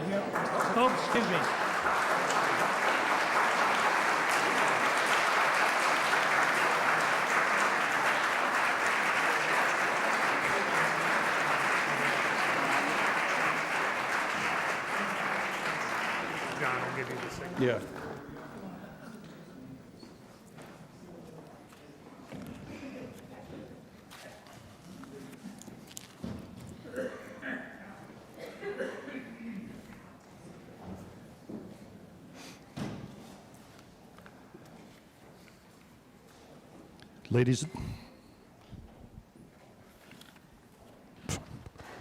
Oh, excuse me. John, I'll give you the signal. Yeah.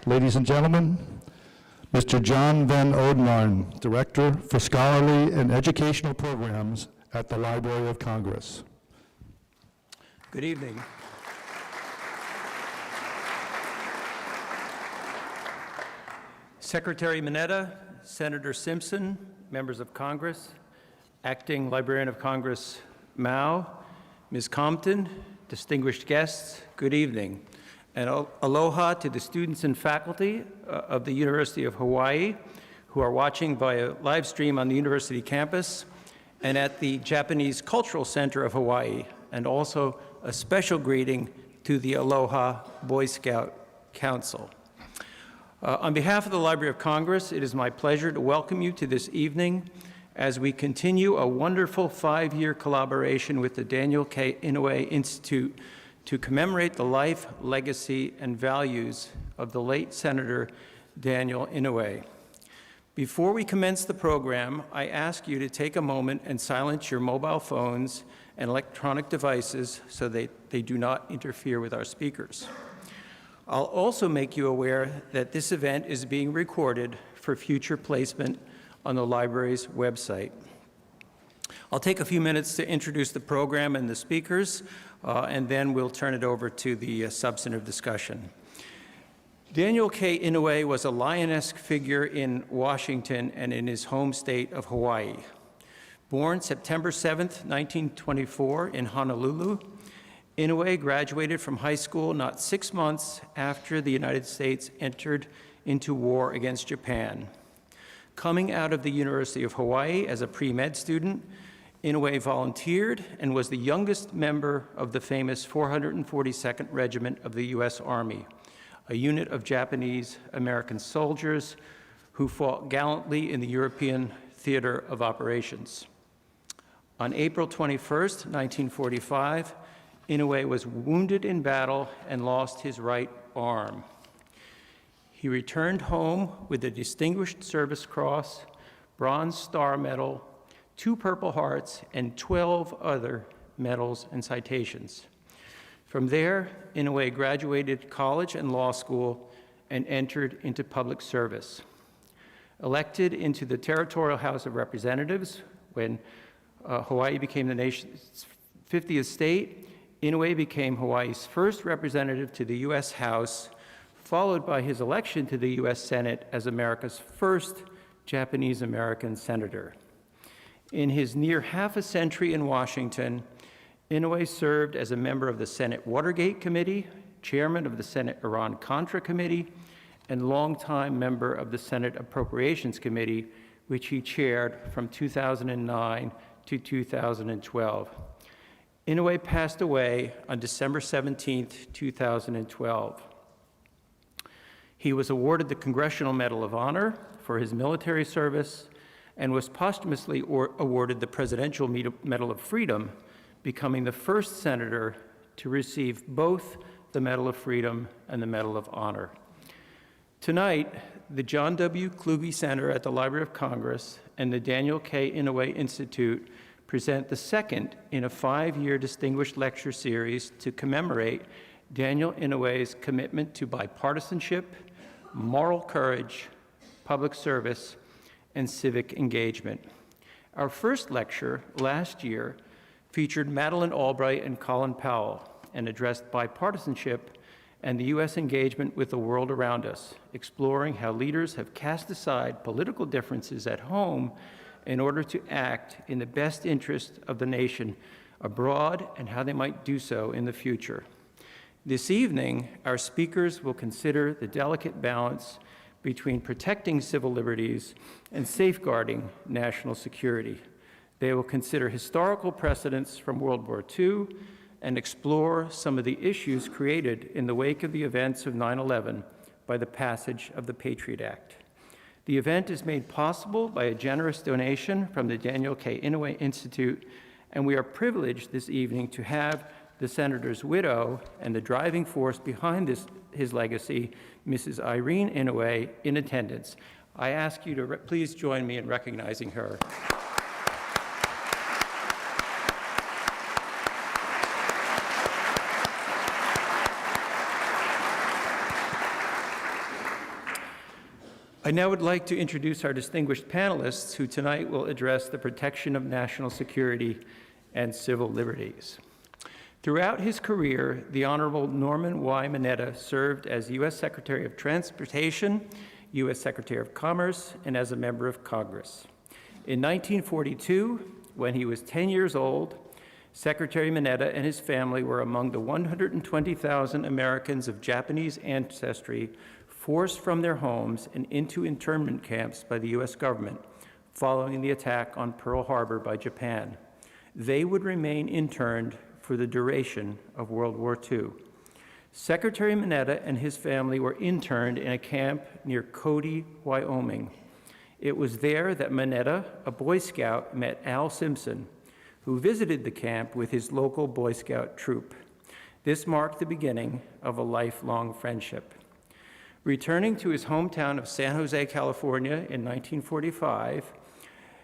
Ladies and gentlemen, Mr. John Van Oudenarn, Director for Scholarly and Educational Programs at the Library of Congress. Good evening. Secretary Mineta, Senator Simpson, members of Congress, Acting Librarian of Congress Mao, Ms. Compton, distinguished guests, good evening. And aloha to the students and faculty of the University of Hawaii who are watching via live stream on the university campus and at the Japanese Cultural Center of Hawaii, and also a special greeting to the Aloha Boy Scout Council. On behalf of the Library of Congress, it is my pleasure to welcome you to this evening as we continue a wonderful 5-year collaboration with the Daniel K. Inouye Institute to commemorate the life, legacy, and values of the late Senator Daniel Inouye. Before we commence the program, I ask you to take a moment and silence your mobile phones and electronic devices so they do not interfere with our speakers. I'll also make you aware that this event is being recorded for future placement on the library's website. I'll take a few minutes to introduce the program and the speakers, and then we'll turn it over to the substantive discussion. Daniel K. Inouye was a lion-esque figure in Washington and in his home state of Hawaii. Born September 7th, 1924 in Honolulu, Inouye graduated from high school not 6 months after the United States entered into war against Japan. Coming out of the University of Hawaii as a pre-med student, Inouye volunteered and was the youngest member of the famous 442nd Regiment of the U.S. Army, a unit of Japanese American soldiers who fought gallantly in the European theater of operations. On April 21st, 1945, Inouye was wounded in battle and lost his right arm. He returned home with the Distinguished Service Cross, Bronze Star Medal, 2 Purple Hearts, and 12 other medals and citations. From there, Inouye graduated college and law school and entered into public service. Elected into the Territorial House of Representatives when Hawaii became the nation's 50th state, Inouye became Hawaii's first representative to the U.S. House, followed by his election to the U.S. Senate as America's first Japanese-American senator. In his near half a century in Washington, Inouye served as a member of the Senate Watergate Committee, chairman of the Senate Iran-Contra Committee, and longtime member of the Senate Appropriations Committee, which he chaired from 2009 to 2012. Inouye passed away on December 17, 2012. He was awarded the Congressional Medal of Honor for his military service and was posthumously awarded the Presidential Medal of Freedom, becoming the first senator to receive both the Medal of Freedom and the Medal of Honor. Tonight, the John W. Kluge Center at the Library of Congress and the Daniel K. Inouye Institute present the second in a 5-year Distinguished Lecture Series to commemorate Daniel Inouye's commitment to bipartisanship, moral courage, public service, and civic engagement. Our first lecture last year featured Madeleine Albright and Colin Powell and addressed bipartisanship and the U.S. engagement with the world around us, exploring how leaders have cast aside political differences at home in order to act in the best interest of the nation abroad and how they might do so in the future. This evening, our speakers will consider the delicate balance between protecting civil liberties and safeguarding national security. They will consider historical precedents from World War II and explore some of the issues created in the wake of the events of 9/11 by the passage of the Patriot Act. The event is made possible by a generous donation from the Daniel K. Inouye Institute, and we are privileged this evening to have the Senator's widow and the driving force behind his legacy, Mrs. Irene Inouye, in attendance. I ask you to please join me in recognizing her. I now would like to introduce our distinguished panelists who tonight will address the protection of national security and civil liberties. Throughout his career, the Honorable Norman Y. Mineta served as U.S. Secretary of Transportation, U.S. Secretary of Commerce, and as a member of Congress. In 1942, when he was 10 years old, Secretary Mineta and his family were among the 120,000 Americans of Japanese ancestry forced from their homes and into internment camps by the U.S. government following the attack on Pearl Harbor by Japan. They would remain interned for the duration of World War II. Secretary Mineta and his family were interned in a camp near Cody, Wyoming. It was there that Mineta, a Boy Scout, met Al Simpson, who visited the camp with his local Boy Scout troop. This marked the beginning of a lifelong friendship. Returning to his hometown of San Jose, California in 1945,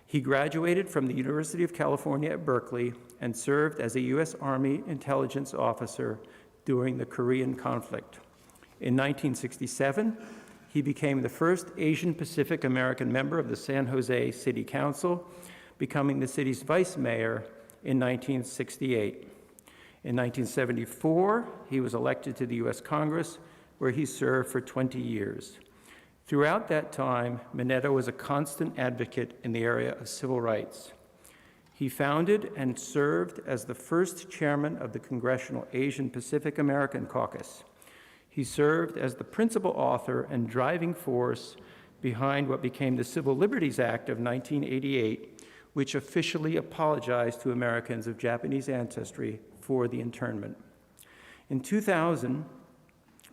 he graduated from the University of California at Berkeley and served as a U.S. Army intelligence officer during the Korean conflict. In 1967, he became the first Asian Pacific American member of the San Jose City Council, becoming the city's vice mayor in 1968. In 1974, he was elected to the U.S. Congress, where he served for 20 years. Throughout that time, Mineta was a constant advocate in the area of civil rights. He founded and served as the first chairman of the Congressional Asian Pacific American Caucus. He served as the principal author and driving force behind what became the Civil Liberties Act of 1988, which officially apologized to Americans of Japanese ancestry for the internment. In 2000,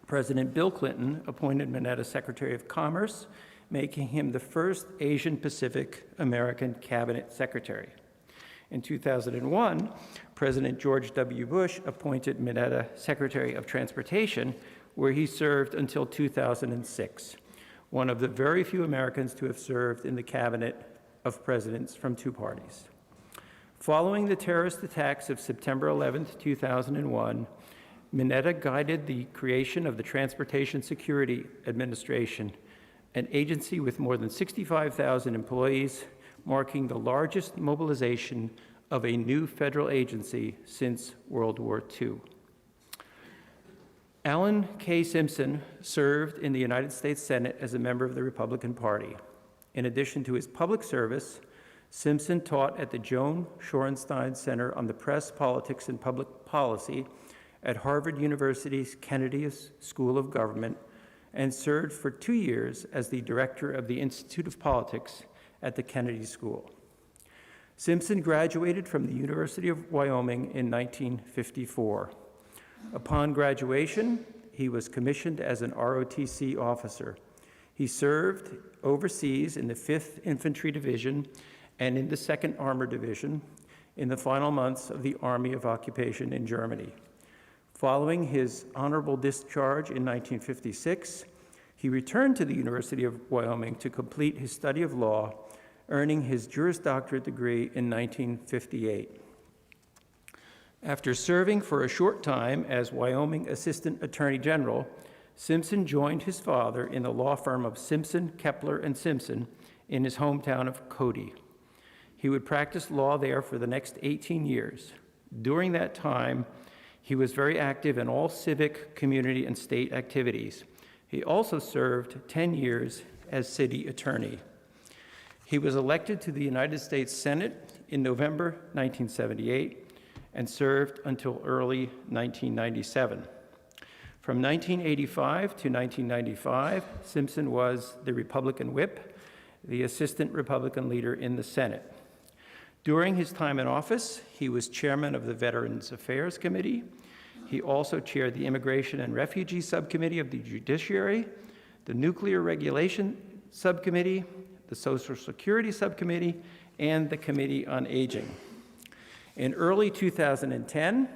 President Bill Clinton appointed Mineta Secretary of Commerce, making him the first Asian Pacific American Cabinet Secretary. In 2001, President George W. Bush appointed Mineta Secretary of Transportation, where he served until 2006, one of the very few Americans to have served in the cabinet of presidents from two parties. Following the terrorist attacks of September 11, 2001, Mineta guided the creation of the Transportation Security Administration, an agency with more than 65,000 employees, marking the largest mobilization of a new federal agency since World War II. Alan K. Simpson served in the United States Senate as a member of the Republican Party. In addition to his public service, Simpson taught at the Joan Shorenstein Center on the Press, Politics, and Public Policy at Harvard University's Kennedy School of Government, and served for 2 years as the director of the Institute of Politics at the Kennedy School. Simpson graduated from the University of Wyoming in 1954. Upon graduation, he was commissioned as an ROTC officer. He served overseas in the 5th Infantry Division and in the 2nd Armored Division in the final months of the Army of Occupation in Germany. Following his honorable discharge in 1956, he returned to the University of Wyoming to complete his study of law, earning his Juris Doctorate degree in 1958. After serving for a short time as Wyoming Assistant Attorney General, Simpson joined his father in the law firm of Simpson, Kepler, and Simpson in his hometown of Cody. He would practice law there for the next 18 years. During that time, he was very active in all civic, community, and state activities. He also served 10 years as city attorney. He was elected to the United States Senate in November 1978 and served until early 1997. From 1985 to 1995, Simpson was the Republican whip, the assistant Republican leader in the Senate. During his time in office, he was chairman of the Veterans Affairs Committee. He also chaired the Immigration and Refugee Subcommittee of the Judiciary, the Nuclear Regulation Subcommittee, the Social Security Subcommittee, and the Committee on Aging. In early 2010,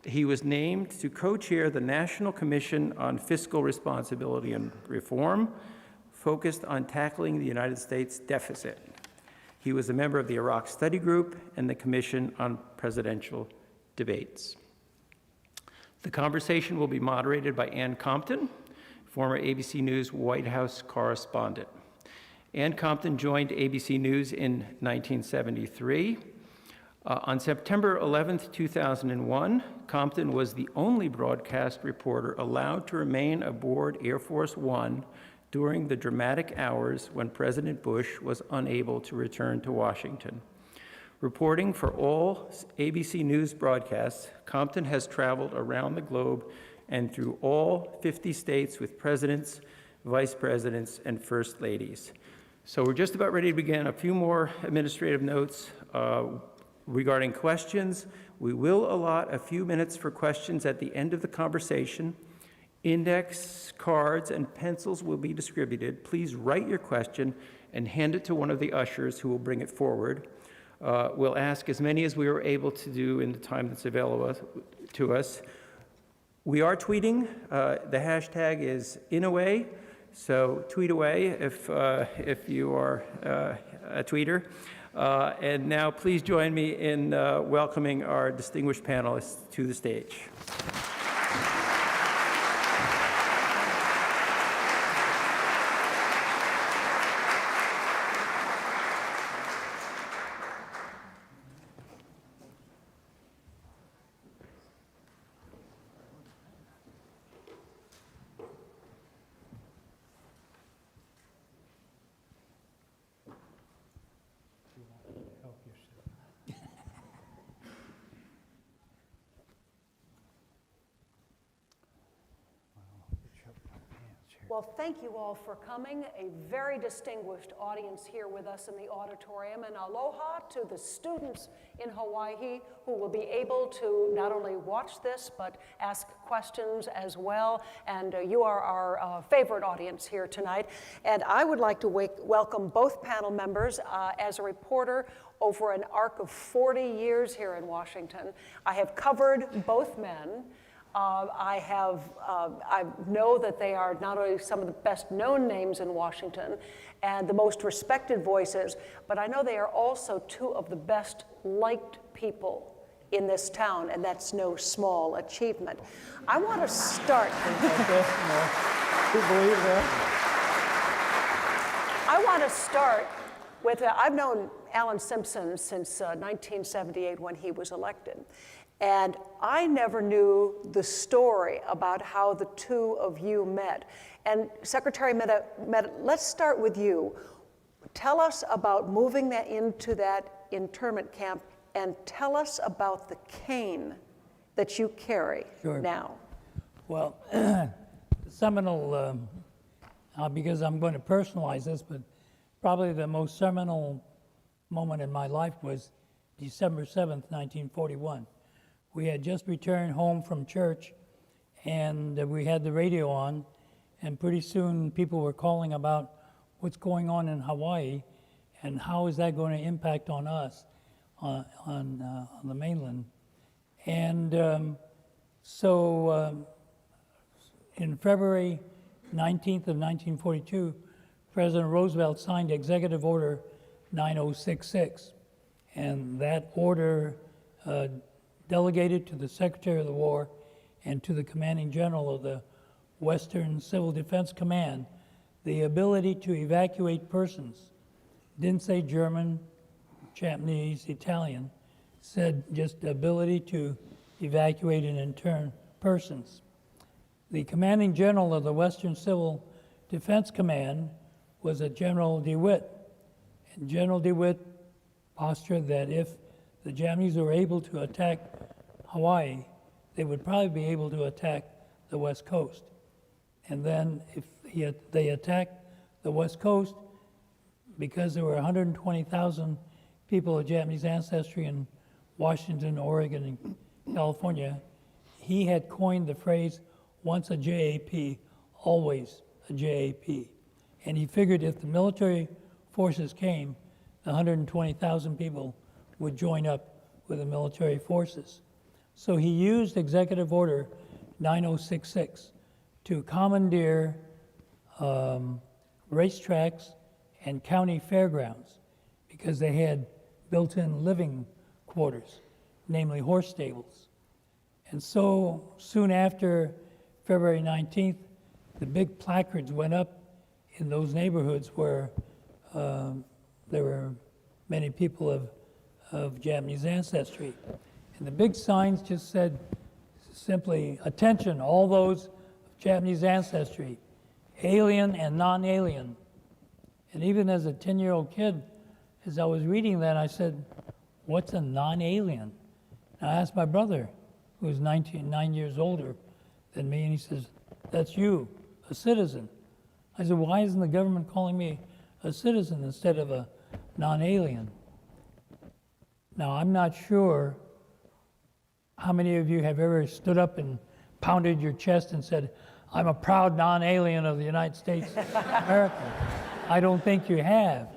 he was named to co-chair the National Commission on Fiscal Responsibility and Reform, focused on tackling the United States deficit. He was a member of the Iraq Study Group and the Commission on Presidential Debates. The conversation will be moderated by Ann Compton, former ABC News White House correspondent. Ann Compton joined ABC News in 1973. On September 11, 2001, Compton was the only broadcast reporter allowed to remain aboard Air Force One during the dramatic hours when President Bush was unable to return to Washington. Reporting for all ABC News broadcasts, Compton has traveled around the globe and through all 50 states with presidents, vice presidents, and first ladies. So we're just about ready to begin. A few more administrative notes regarding questions. We will allot a few minutes for questions at the end of the conversation. Index cards and pencils will be distributed. Please write your question and hand it to one of the ushers who will bring it forward. We'll ask as many as we are able to do in the time that's available to us. We are tweeting. The hashtag is Inouye, so tweet away if you are a tweeter. And now please join me in welcoming our distinguished panelists to the stage. Well, thank you all for coming. A very distinguished audience here with us in the auditorium. And aloha to the students in Hawaii who will be able to not only watch this, but ask questions as well. And you are our favorite audience here tonight. And I would like to welcome both panel members. As a reporter over an arc of 40 years here in Washington, I have covered both men. I know that they are not only some of the best known names in Washington and the most respected voices, but I know they are also two of the best liked people in this town, and that's no small achievement. I want to start. I want to start with, I've known Alan Simpson since 1978 when he was elected. And I never knew the story about how the two of you met. And Secretary Mineta, let's start with you. Tell us about moving that into that internment camp, and tell us about the cane that you carry now. Well, seminal, because I'm going to personalize this, but probably the most seminal moment in my life was December 7th, 1941. We had just returned home from church, and we had the radio on, and pretty soon people were calling about what's going on in Hawaii and how is that going to impact on us on the mainland. And so in February 19th of 1942, President Roosevelt signed Executive Order 9066, and that order delegated to the Secretary of the War and to the Commanding General of the Western Civil Defense Command the ability to evacuate persons. Didn't say German, Japanese, Italian, said just the ability to evacuate and intern persons. The Commanding General of the Western Civil Defense Command was a General DeWitt. And General DeWitt postured that if the Japanese were able to attack Hawaii, they would probably be able to attack the West Coast. And then if they attacked the West Coast, because there were 120,000 people of Japanese ancestry in Washington, Oregon, and California, he had coined the phrase, once a JAP, always a JAP. And he figured if the military forces came, the 120,000 people would join up with the military forces. So he used Executive Order 9066 to commandeer racetracks and county fairgrounds because they had built-in living quarters, namely horse stables. And so soon after February 19th, the big placards went up in those neighborhoods where there were many people of Japanese ancestry. And the big signs just said simply, attention, all those of Japanese ancestry, alien and non-alien. And even as a 10-year-old kid, as I was reading that, I said, what's a non-alien? And I asked my brother, who was 9 years older than me, and he says, that's you, a citizen. I said, why isn't the government calling me a citizen instead of a non-alien? Now, I'm not sure how many of you have ever stood up and pounded your chest and said, I'm a proud non-alien of the United States of America. I don't think you have.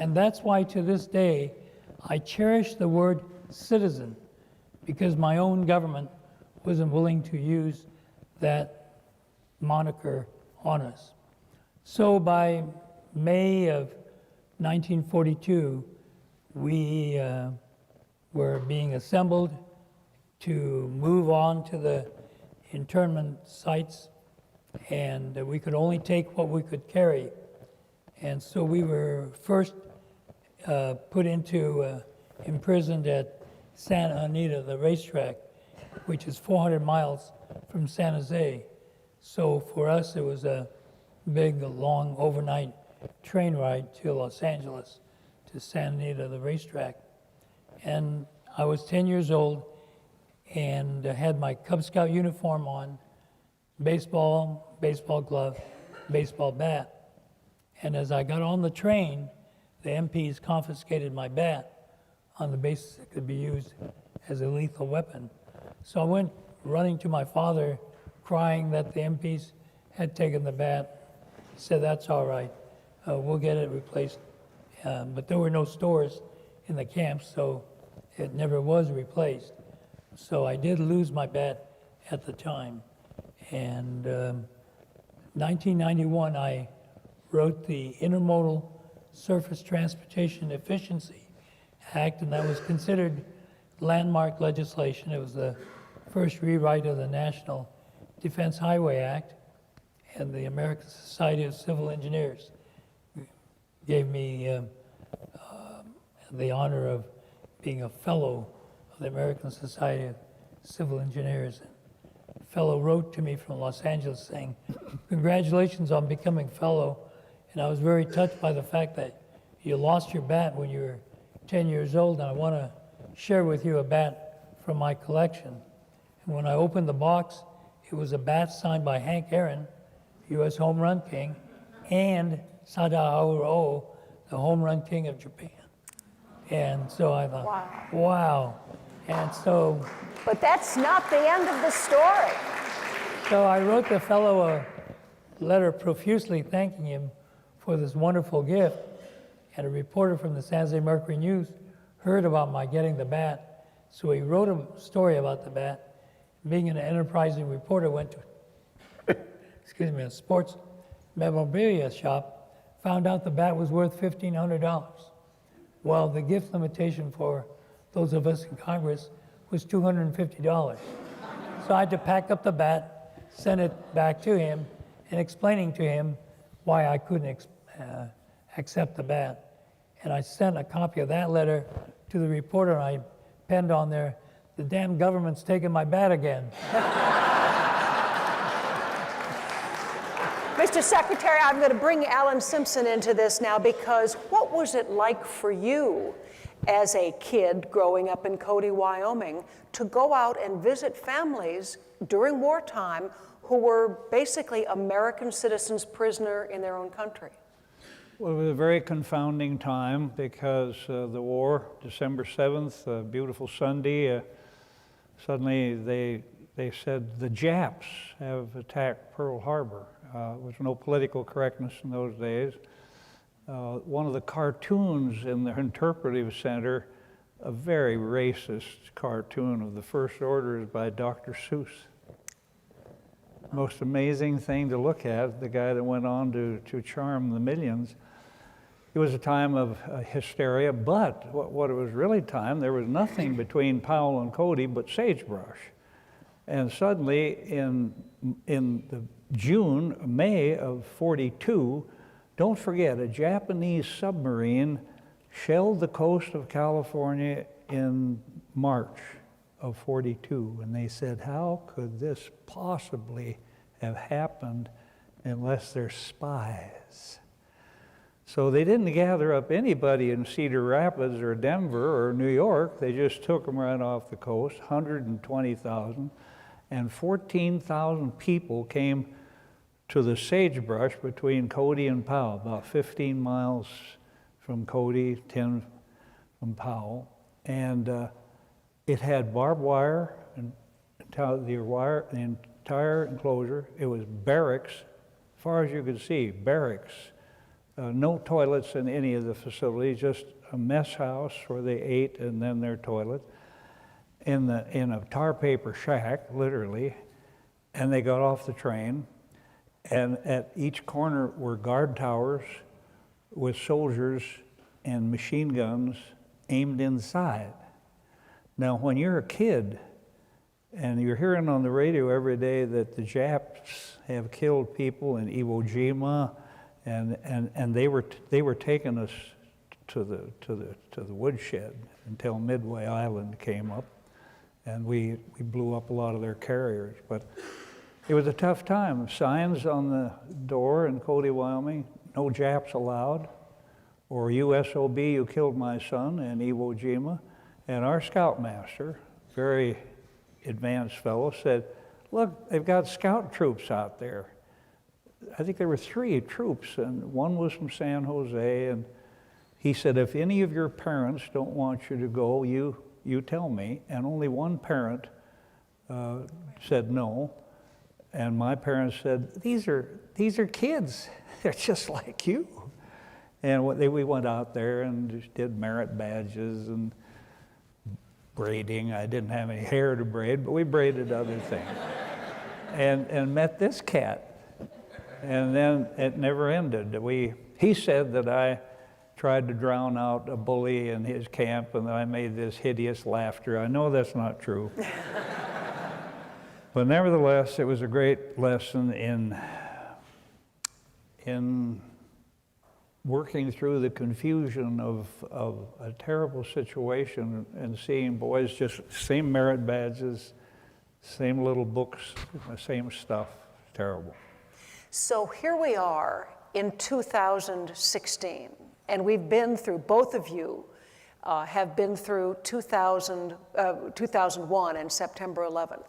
And that's why to this day, I cherish the word citizen, because my own government wasn't willing to use that moniker on us. So by May of 1942, we were being assembled to move on to the internment sites, and we could only take what we could carry. And so we were first put into, imprisoned at Santa Anita, the racetrack, which is 400 miles from San Jose. So for us, it was a big, long overnight train ride to Los Angeles, to Santa Anita, the racetrack. And I was 10 years old and had my Cub Scout uniform on, baseball glove, baseball bat. And as I got on the train, the MPs confiscated my bat on the basis it could be used as a lethal weapon. So I went running to my father, crying that the MPs had taken the bat. He said, that's all right, we'll get it replaced. But there were no stores in the camp, so it never was replaced. So I did lose my bat at the time. And 1991, I wrote the Intermodal Surface Transportation Efficiency Act, and that was considered landmark legislation. It was the first rewrite of the National Defense Highway Act, and the American Society of Civil Engineers gave me the honor of being a fellow of the American Society of Civil Engineers. A fellow wrote to me from Los Angeles saying, congratulations on becoming fellow. And I was very touched by the fact that you lost your bat when you were 10 years old, and I want to share with you a bat from my collection. And when I opened the box, it was a bat signed by Hank Aaron, U.S. Home Run King, and Sadaharu, the Home Run King of Japan. And so I thought, wow. And so... But that's not the end of the story. So I wrote the fellow a letter profusely thanking him for this wonderful gift. And a reporter from the San Jose Mercury News heard about my getting the bat. So he wrote a story about the bat. Being an enterprising reporter, went to a sports memorabilia shop, found out the bat was worth $1,500. Well, the gift limitation for those of us in Congress was $250. So I had to pack up the bat, send it back to him, and explaining to him why I couldn't accept the bat. And I sent a copy of that letter to the reporter, and I penned on there, the damn government's taking my bat again. Mr. Secretary, I'm going to bring Alan Simpson into this now, because what was it like for you as a kid growing up in Cody, Wyoming, to go out and visit families during wartime who were basically American citizens prisoner in their own country. Well, it was a very confounding time because the war, December 7th, a beautiful Sunday, suddenly they said the Japs have attacked Pearl Harbor. There was no political correctness in those days. One of the cartoons in the interpretive center, a very racist cartoon of the First Order, is by Dr. Seuss. Most amazing thing to look at, the guy that went on to charm the millions. It was a time of hysteria, but what it was really time, there was nothing between Powell and Cody but sagebrush. And suddenly in the May of 42, don't forget, a Japanese submarine shelled the coast of California in March of 42. And they said, how could this possibly have happened unless they're spies? So they didn't gather up anybody in Cedar Rapids or Denver or New York. They just took them right off the coast, 120,000. And 14,000 people came to the sagebrush between Cody and Powell, about 15 miles from Cody, 10 from Powell. And it had barbed wire and the entire enclosure. It was barracks, as far as you could see, barracks. No toilets in any of the facilities, just a mess house where they ate and then their toilet in a tar paper shack, literally. And they got off the train, and at each corner were guard towers with soldiers and machine guns aimed inside. Now, when you're a kid and you're hearing on the radio every day that the Japs have killed people in Iwo Jima, and they were taking us to the woodshed until Midway Island came up, and we blew up a lot of their carriers. But it was a tough time. Signs on the door in Cody, Wyoming: no Japs allowed, or USOB, you killed my son, in Iwo Jima. And our scoutmaster, very advanced fellow, said, look, they've got scout troops out there. I think there were 3 troops, and one was from San Jose, and he said, if any of your parents don't want you to go, you tell me. And only one parent said no, and my parents said, these are kids, they're just like you. And we went out there and just did merit badges and braiding. I didn't have any hair to braid, but we braided other things. and met this cat. And then it never ended. He said that I tried to drown out a bully in his camp and that I made this hideous laughter. I know that's not true. But nevertheless, it was a great lesson in working through the confusion of a terrible situation and seeing boys just same merit badges, same little books, same stuff. Terrible. So here we are in 2016, and we've been through, both of you have been through 2001 and September 11th.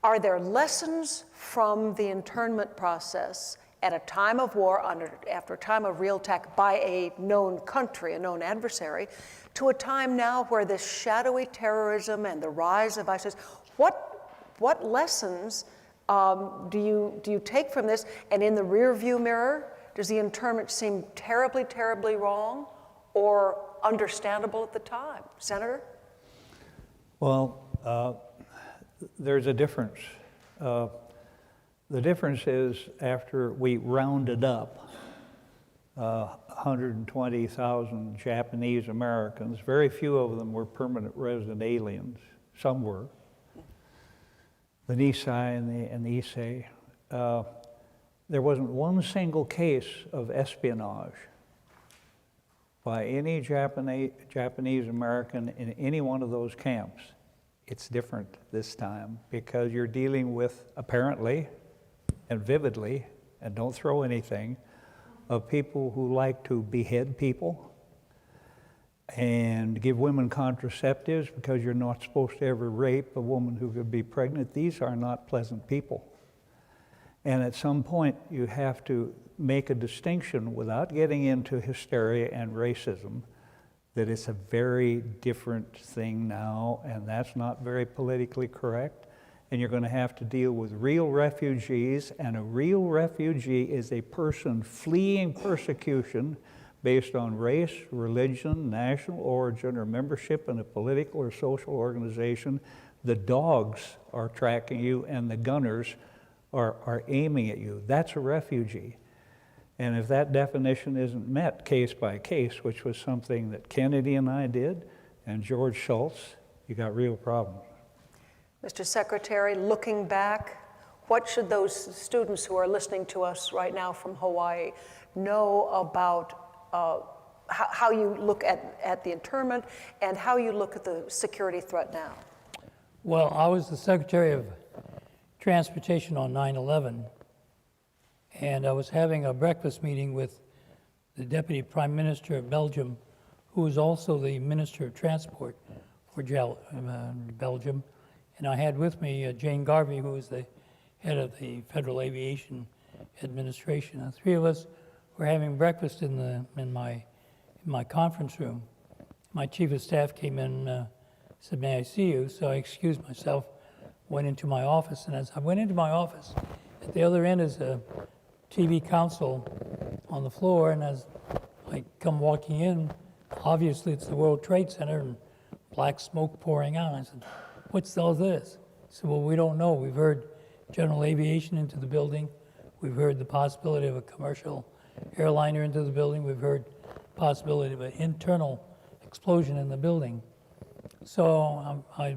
Are there lessons from the internment process at a time of war, after a time of real attack by a known country, a known adversary, to a time now where this shadowy terrorism and the rise of ISIS, what lessons do you take from this? And in the rear view mirror, does the internment seem terribly, terribly wrong or understandable at the time? Senator? Well, there's a difference. The difference is after we rounded up 120,000 Japanese Americans, very few of them were permanent resident aliens. Some were. The Nisei and the Issei. There wasn't one single case of espionage by any Japanese American in any one of those camps. It's different this time because you're dealing with, apparently and vividly, and don't throw anything, of people who like to behead people and give women contraceptives because you're not supposed to ever rape a woman who could be pregnant. These are not pleasant people. And at some point, you have to make a distinction without getting into hysteria and racism, that it's a very different thing now, and that's not very politically correct. And you're going to have to deal with real refugees, and a real refugee is a person fleeing persecution based on race, religion, national origin, or membership in a political or social organization. The dogs are tracking you, and the gunners are aiming at you. That's a refugee. And if that definition isn't met case by case, which was something that Kennedy and I did, and George Shultz, you got real problems. Mr. Secretary, looking back, what should those students who are listening to us right now from Hawaii know about how you look at the internment and how you look at the security threat now? Well, I was the Secretary of Transportation on 9/11, and I was having a breakfast meeting with the Deputy Prime Minister of Belgium, who is also the Minister of Transport for Belgium. And I had with me Jane Garvey, who is the head of the Federal Aviation Administration. The three of us were having breakfast in my conference room. My chief of staff came in, said, "May I see you?" So I excused myself, went into my office, and as I went into my office, at the other end is a TV council on the floor, and as I come walking in, obviously it's the World Trade Center and black smoke pouring out. I said, "What's all this?" He said, "Well, we don't know. We've heard general aviation into the building. We've heard the possibility of a commercial airliner into the building. We've heard possibility of an internal explosion in the building." So I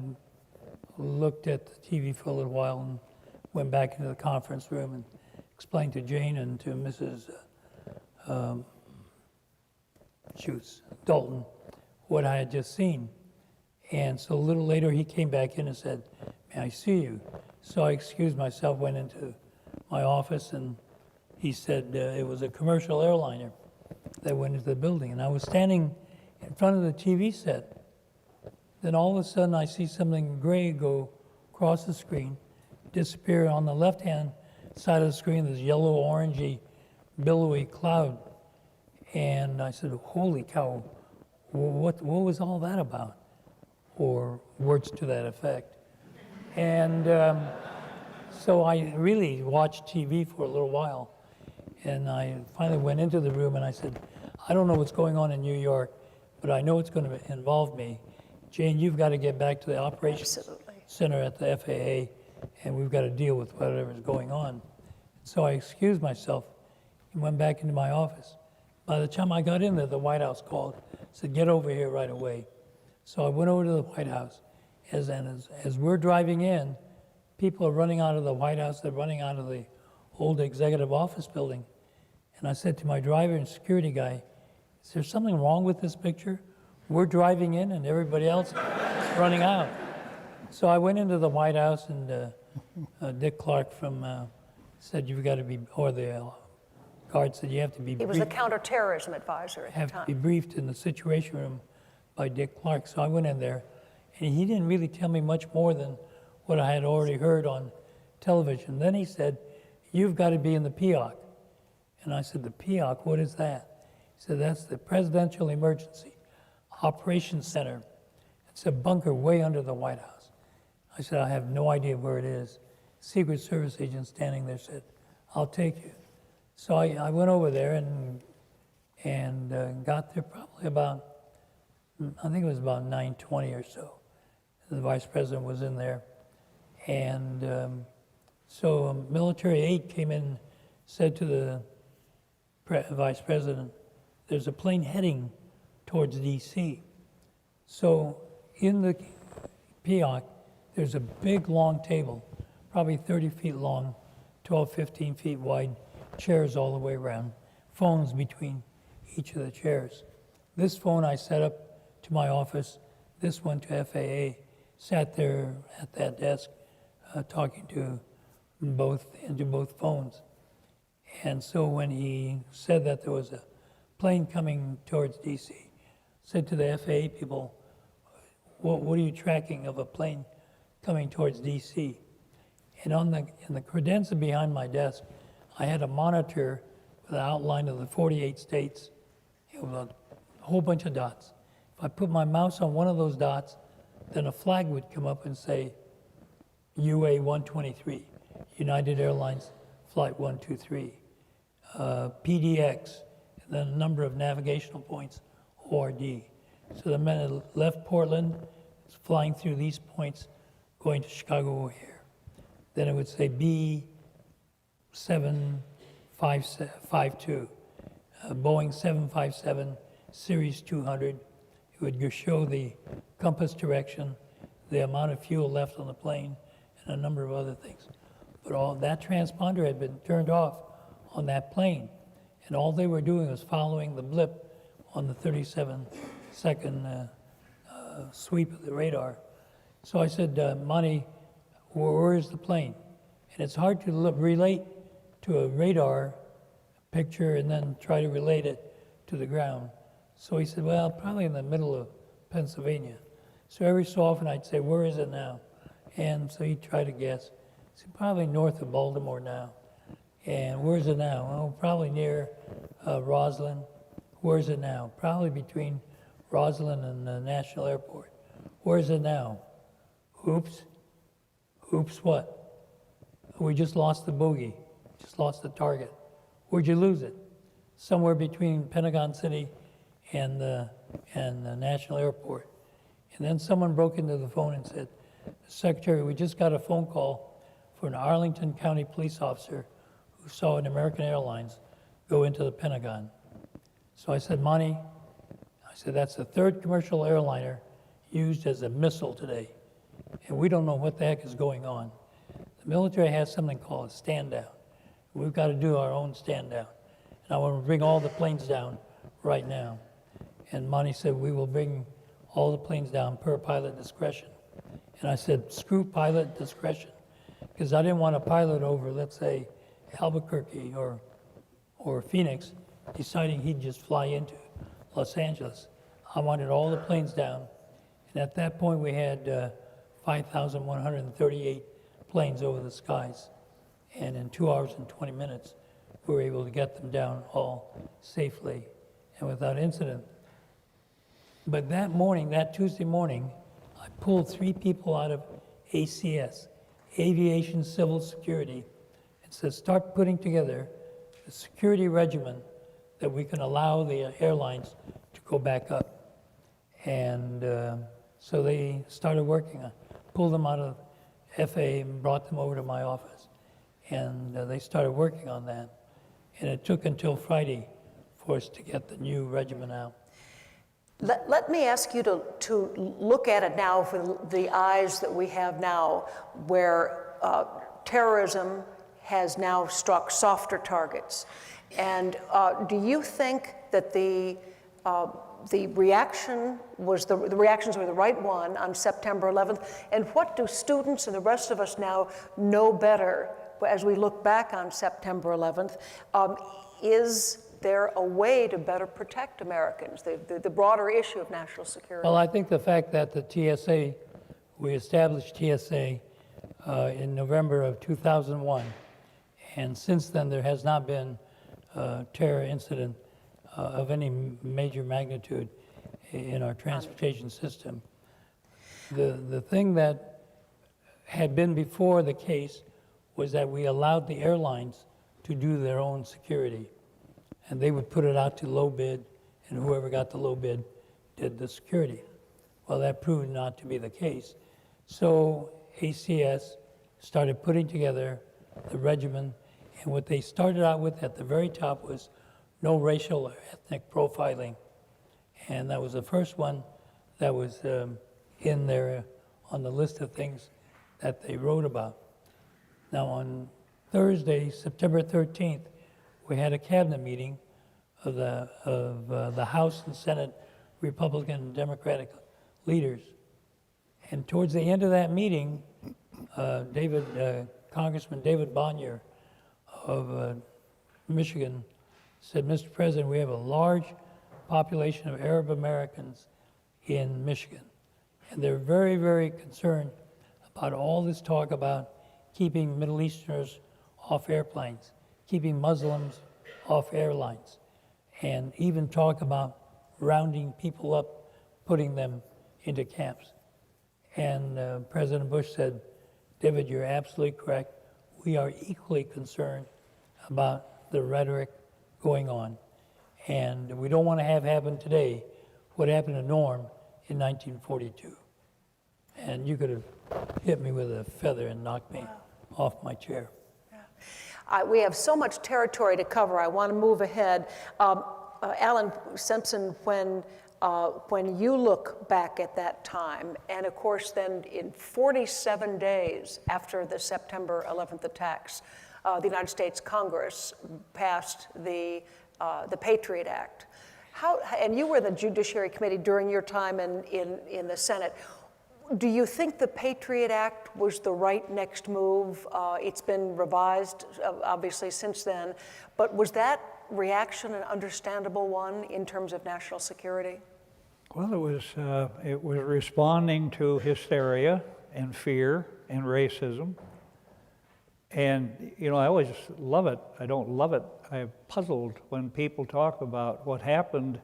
looked at the TV for a little while and went back into the conference room and explained to Jane and to Mrs. Dalton what I had just seen. And so a little later he came back in and said, "May I see you?" So I excused myself, went into my office, and he said it was a commercial airliner that went into the building. And I was standing in front of the TV set. Then all of a sudden I see something gray go across the screen, disappear on the left-hand side of the screen, this yellow, orangey, billowy cloud. And I said, "Holy cow, what was all that about?" Or words to that effect. And so I really watched TV for a little while. And I finally went into the room and I said, "I don't know what's going on in New York, but I know it's going to involve me. Jane, you've got to get back to the operations center at the FAA, and we've got to deal with whatever's going on." So I excused myself and went back into my office. By the time I got in there, the White House called, said, "Get over here right away." So I went over to the White House. As we're driving in, people are running out of the White House, they're running out of the old executive office building. And I said to my driver and security guy, "Is there something wrong with this picture? We're driving in and everybody else running out." So I went into the White House, and Dick Clark said, "You've got to be," or the guard said, "You have to be He was the counterterrorism advisor at the have to be time. briefed in the Situation Room by Dick Clark." So I went in there, and he didn't really tell me much more than what I had already heard on television. Then he said, "You've got to be in the PEOC." And I said, "The PEOC, what is that?" He said, "That's the Presidential Emergency Operations Center. It's a bunker way under the White House." I said, "I have no idea where it is." Secret Service agent standing there said, "I'll take you." So I went over there and got there probably about, I think it was about 9:20 or so. The Vice President was in there. And so a military aide came in, said to the Vice President, "There's a plane heading towards DC." So in the PEOC, there's a big long table, probably 30 feet long, 12, 15 feet wide, chairs all the way around, phones between each of the chairs. This phone I set up to my office, this one to FAA, sat there at that desk talking to both phones. And so when he said that there was a plane coming towards DC, said to the FAA people, what are you tracking of a plane coming towards DC? And in the credenza behind my desk, I had a monitor with an outline of the 48 states with a whole bunch of dots. If I put my mouse on one of those dots, then a flag would come up and say UA 123, United Airlines Flight 123, PDX, and then a number of navigational points, ORD. So the men left Portland, it's flying through these points, going to Chicago O'Hare. Then it would say B752, Boeing 757 Series 200. It would show the compass direction, the amount of fuel left on the plane, and a number of other things. But all that transponder had been turned off on that plane, and all they were doing was following the blip on the 37-second sweep of the radar. So I said, Monty, where is the plane? And it's hard to relate to a radar picture and then try to relate it to the ground. So he said, well, probably in the middle of Pennsylvania. So every so often I'd say, where is it now? And so he'd try to guess. He said, probably north of Baltimore now. And where is it now? Oh, probably near Roslyn. Where is it now? Probably between Roslyn and the National Airport. Where is it now? Oops. Oops what? We just lost the bogey, just lost the target. Where'd you lose it? Somewhere between Pentagon City and the National Airport. And then someone broke into the phone and said, Secretary, we just got a phone call for an Arlington County police officer who saw an American Airlines go into the Pentagon. So I said, Monty, I said, that's the third commercial airliner used as a missile today. And we don't know what the heck is going on. The military has something called a stand down. We've got to do our own stand down. And I want to bring all the planes down right now. And Monty said, we will bring all the planes down per pilot discretion. And I said, screw pilot discretion. Because I didn't want a pilot over, let's say, Albuquerque or Phoenix, deciding he'd just fly into Los Angeles. I wanted all the planes down. And at that point, we had 5,138 planes over the skies. And in 2 hours and 20 minutes, we were able to get them down all safely and without incident. But that morning, that Tuesday morning, I pulled 3 people out of ACS, Aviation Civil Security, and said, start putting together the security regimen that we can allow the airlines to go back up. And so they started working on, pulled them out of FAA and brought them over to my office. And they started working on that. And it took until Friday for us to get the new regimen out. Let me ask you to look at it now with the eyes that we have now, where terrorism has now struck softer targets. And do you think that the reactions were the right one on September 11th? And what do students and the rest of us now know better as we look back on September 11th? Is there a way to better protect Americans, the broader issue of national security? Well, I think the fact that the TSA, we established TSA in November of 2001, and since then there has not been a terror incident of any major magnitude in our transportation system. The thing that had been before the case was that we allowed the airlines to do their own security. And they would put it out to low bid, and whoever got the low bid did the security. Well, that proved not to be the case. So ACS started putting together the regimen, and what they started out with at the very top was no racial or ethnic profiling. And that was the first one that was in there on the list of things that they wrote about. Now on Thursday, September 13th, we had a cabinet meeting of the House and Senate Republican and Democratic leaders. And towards the end of that meeting, Congressman David Bonnier of Michigan said, Mr. President, we have a large population of Arab Americans in Michigan. And they're very, very concerned about all this talk about keeping Middle Easterners off airplanes, keeping Muslims off airlines, and even talk about rounding people up, putting them into camps. And President Bush said, David, you're absolutely correct. We are equally concerned about the rhetoric going on. And we don't want to have happen today what happened to Norm in 1942. And you could have hit me with a feather and knocked me off my chair. We have so much territory to cover. I want to move ahead. Alan Simpson, when you look back at that time, and of course then in 47 days after the September 11th attacks, the United States Congress passed the Patriot Act. And you were the Judiciary Committee during your time in the Senate. Do you think the Patriot Act was the right next move? It's been revised, obviously, since then. But was that reaction an understandable one in terms of national security? Well, it was responding to hysteria and fear and racism. And, you know, I always love it. I don't love it. I'm puzzled when people talk about what happened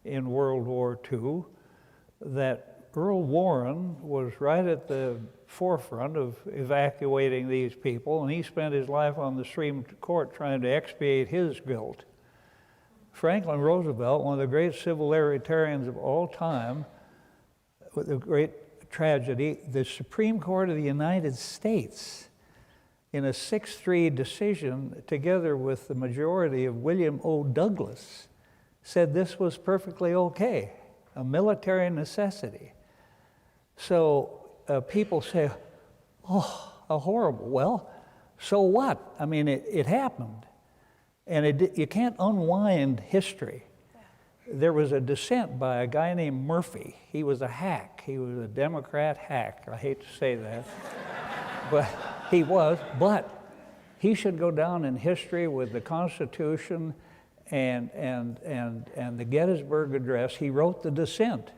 in World War II, that Earl Warren was right at the forefront of evacuating these people, and he spent his life on the Supreme Court trying to expiate his guilt. Franklin Roosevelt, one of the great civil libertarians of all time, with a great tragedy, the Supreme Court of the United States, in a 6-3 decision, together with the majority of William O. Douglas, said this was perfectly okay, a military necessity. So people say, oh, how horrible. Well, so what? I mean, it happened. And you can't unwind history. There was a dissent by a guy named Murphy. He was a hack. He was a Democrat hack. I hate to say that. But he was. But he should go down in history with the Constitution and the Gettysburg Address. He wrote the dissent,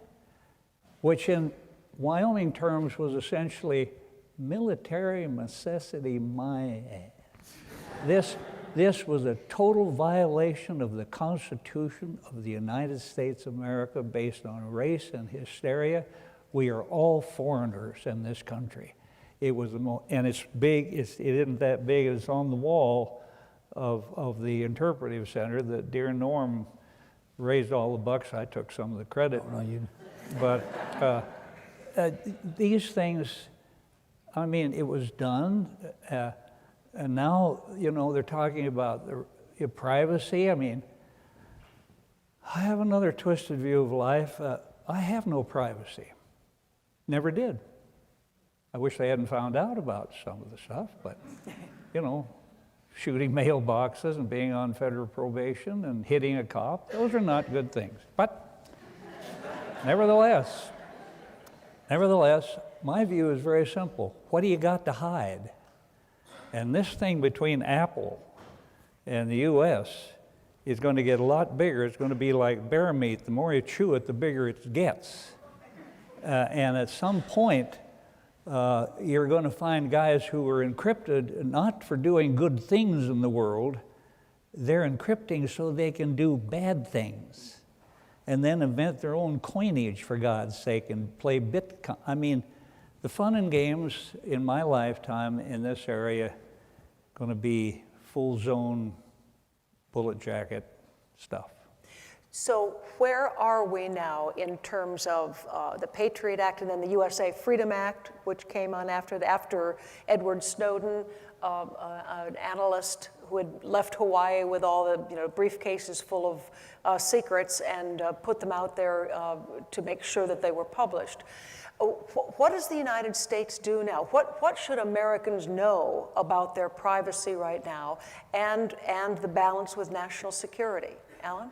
which in Wyoming terms was essentially military necessity my ass. This was a total violation of the Constitution of the United States of America based on race and hysteria. We are all foreigners in this country. It was and it's big, it isn't that big, it's on the wall of the interpretive center that dear Norm raised all the bucks. I took some of the credit. Oh, no, you... But these things, I mean, it was done. And now, you know, they're talking about the privacy. I mean, I have another twisted view of life. I have no privacy. Never did. I wish they hadn't found out about some of the stuff, but, you know, shooting mailboxes and being on federal probation and hitting a cop, those are not good things. But nevertheless, my view is very simple. What do you got to hide? And this thing between Apple and the U.S. is going to get a lot bigger. It's going to be like bear meat. The more you chew it, the bigger it gets. And at some point, you're going to find guys who are encrypted not for doing good things in the world. They're encrypting so they can do bad things and then invent their own coinage, for God's sake, and play Bitcoin. I mean, the fun and games in my lifetime in this area going to be full zone bullet jacket stuff. So where are we now in terms of the Patriot Act and then the USA Freedom Act, which came on after Edward Snowden, an analyst who had left Hawaii with all the briefcases full of secrets and put them out there to make sure that they were published. What does the United States do now? What should Americans know about their privacy right now and the balance with national security? Alan?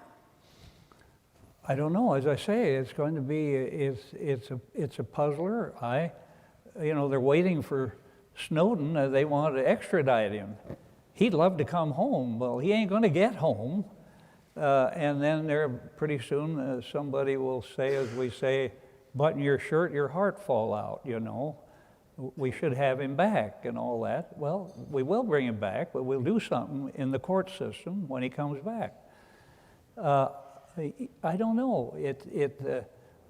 I don't know. As I say, it's going to be, it's a puzzler. They're waiting for Snowden. They want to extradite him. He'd love to come home. Well, he ain't going to get home. And then pretty soon somebody will say, as we say, button your shirt, your heart fall out, we should have him back and all that. Well, we will bring him back, but we'll do something in the court system when he comes back. I don't know.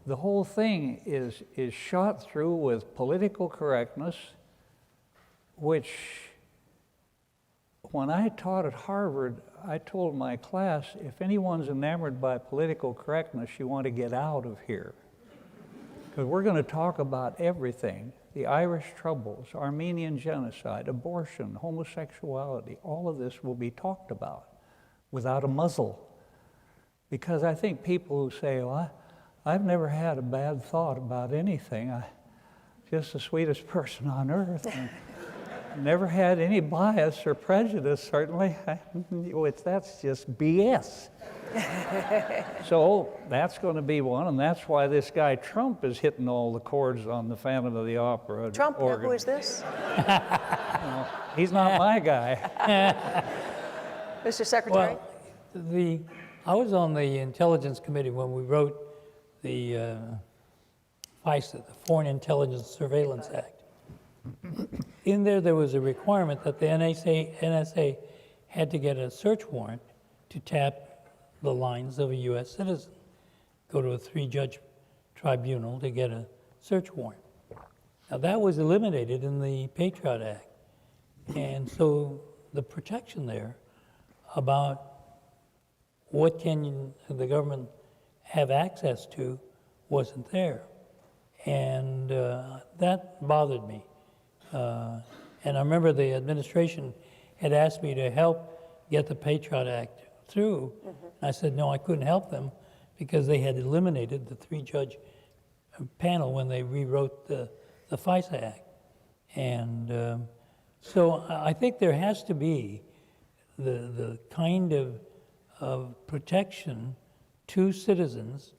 The whole thing is shot through with political correctness, which when I taught at Harvard, I told my class, if anyone's enamored by political correctness, you want to get out of here. Because we're going to talk about everything. The Irish Troubles, Armenian genocide, abortion, homosexuality, all of this will be talked about without a muzzle. Because I think people who say, well, I've never had a bad thought about anything. I'm just the sweetest person on earth. And never had any bias or prejudice, certainly. That's just BS. So that's going to be one, and that's why this guy Trump is hitting all the chords on the Phantom of the Opera. Trump, organ. who is this? He's not my guy. Mr. Secretary? Well, I was on the Intelligence Committee when we wrote the FISA, the Foreign Intelligence Surveillance Act. In there was a requirement that the NSA had to get a search warrant to tap the lines of a U.S. citizen, go to a 3-judge tribunal to get a search warrant. Now that was eliminated in the Patriot Act. And so the protection there about what can the government have access to wasn't there. And that bothered me. And I remember the administration had asked me to help get the Patriot Act through. I said, no, I couldn't help them because they had eliminated the 3-judge panel when they rewrote the FISA Act. And so I think there has to be the kind of protection to citizens,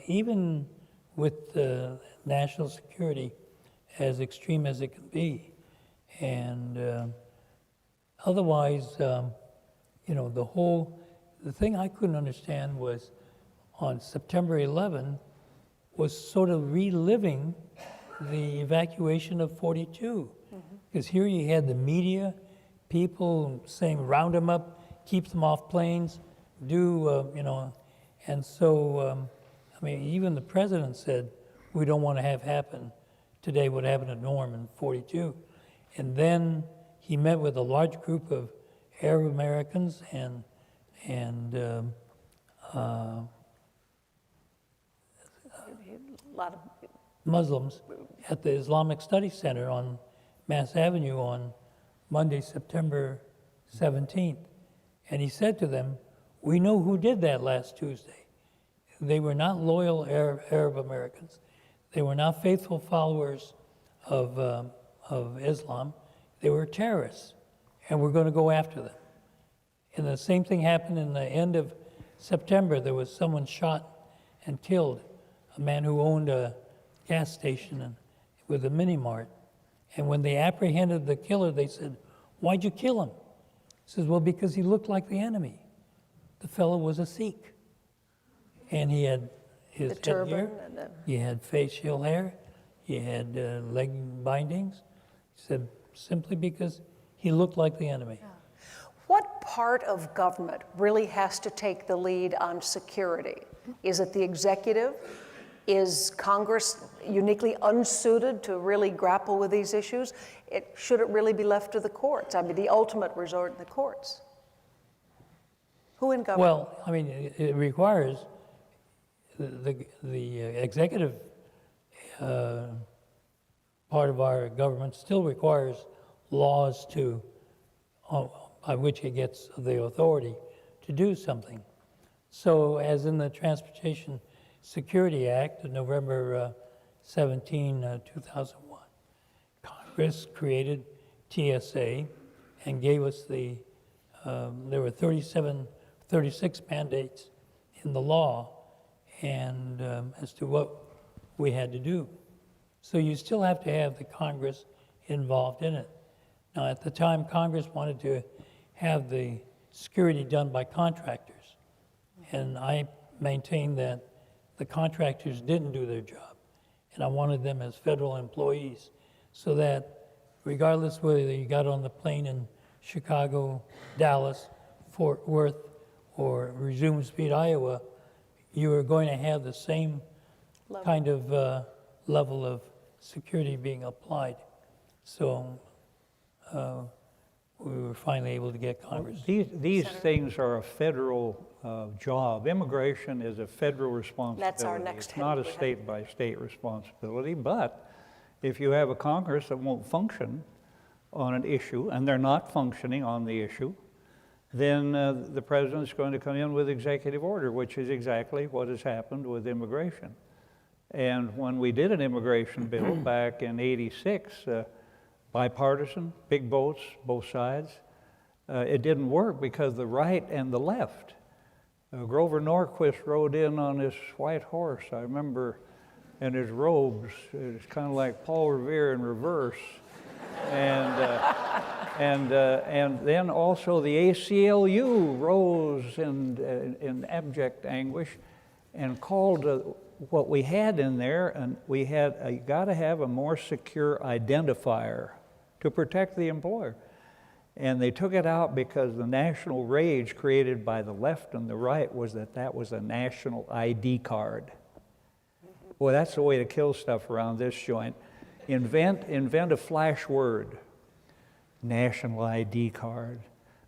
even with national security as extreme as it can be. And otherwise, the thing I couldn't understand was on September 11 was sort of reliving the evacuation of 42. Because here you had the media, people saying round them up, keep them off planes, and so, even the president said, we don't want to have happen today what happened to Norm in 42. And then he met with a large group of Arab Americans and A lot of Muslims at the Islamic Studies Center on Mass Avenue on Monday, September 17th. And he said to them, we know who did that last Tuesday. They were not loyal Arab Americans. They were not faithful followers of Islam. They were terrorists, and we're going to go after them. And the same thing happened in the end of September. There was someone shot and killed, a man who owned a gas station with a mini mart. And when they apprehended the killer, they said, why'd you kill him? He says, well, because he looked like the enemy. The fellow was a Sikh. And he had his the turban headgear, and the... he had facial hair, he had leg bindings. He said, simply because he looked like the enemy. Yeah. What part of government really has to take the lead on security? Is it the executive? Is Congress uniquely unsuited to really grapple with these issues? Should it really be left to the courts? The ultimate resort, the courts. Who in government? Well, it requires the executive part of our government still requires laws by which it gets the authority to do something. So as in the Transportation Security Act of November 17, 2001, Congress created TSA and gave us there were 36 mandates in the law and as to what we had to do. So you still have to have the Congress involved in it. Now, at the time, Congress wanted to have the security done by contractors. And I maintained that the contractors didn't do their job. And I wanted them as federal employees so that regardless whether you got on the plane in Chicago, Dallas, Fort Worth, or Resume Speed, Iowa, you were going to have the same kind of level of security being applied. So we were finally able to get Congress. These things are a federal job. Immigration is a federal responsibility. That's our next It's not a heading. state-by-state responsibility, but if you have a Congress that won't function on an issue, and they're not functioning on the issue, then the president's going to come in with executive order, which is exactly what has happened with immigration. And when we did an immigration bill back in '86, bipartisan, big votes, both sides, it didn't work because the right and the left. Grover Norquist rode in on his white horse, I remember, in his robes. It was kind of like Paul Revere in reverse. And then also the ACLU rose in abject anguish and called what we had in there, and we had, you got to have a more secure identifier to protect the employer. And they took it out because the national rage created by the left and the right was that was a national ID card. Boy, that's the way to kill stuff around this joint. Invent a flash word, national ID card.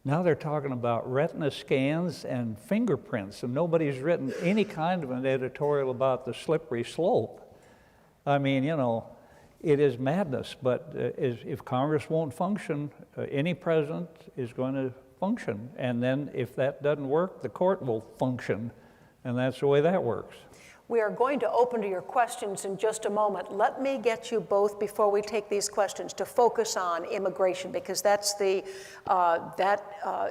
Now they're talking about retina scans and fingerprints, and nobody's written any kind of an editorial about the slippery slope. I mean, you know, it is madness, but if Congress won't function, any president is going to function. And then if that doesn't work, the court will function, and that's the way that works. We are going to open to your questions in just a moment. Let me get you both, before we take these questions, to focus on immigration, because that's the,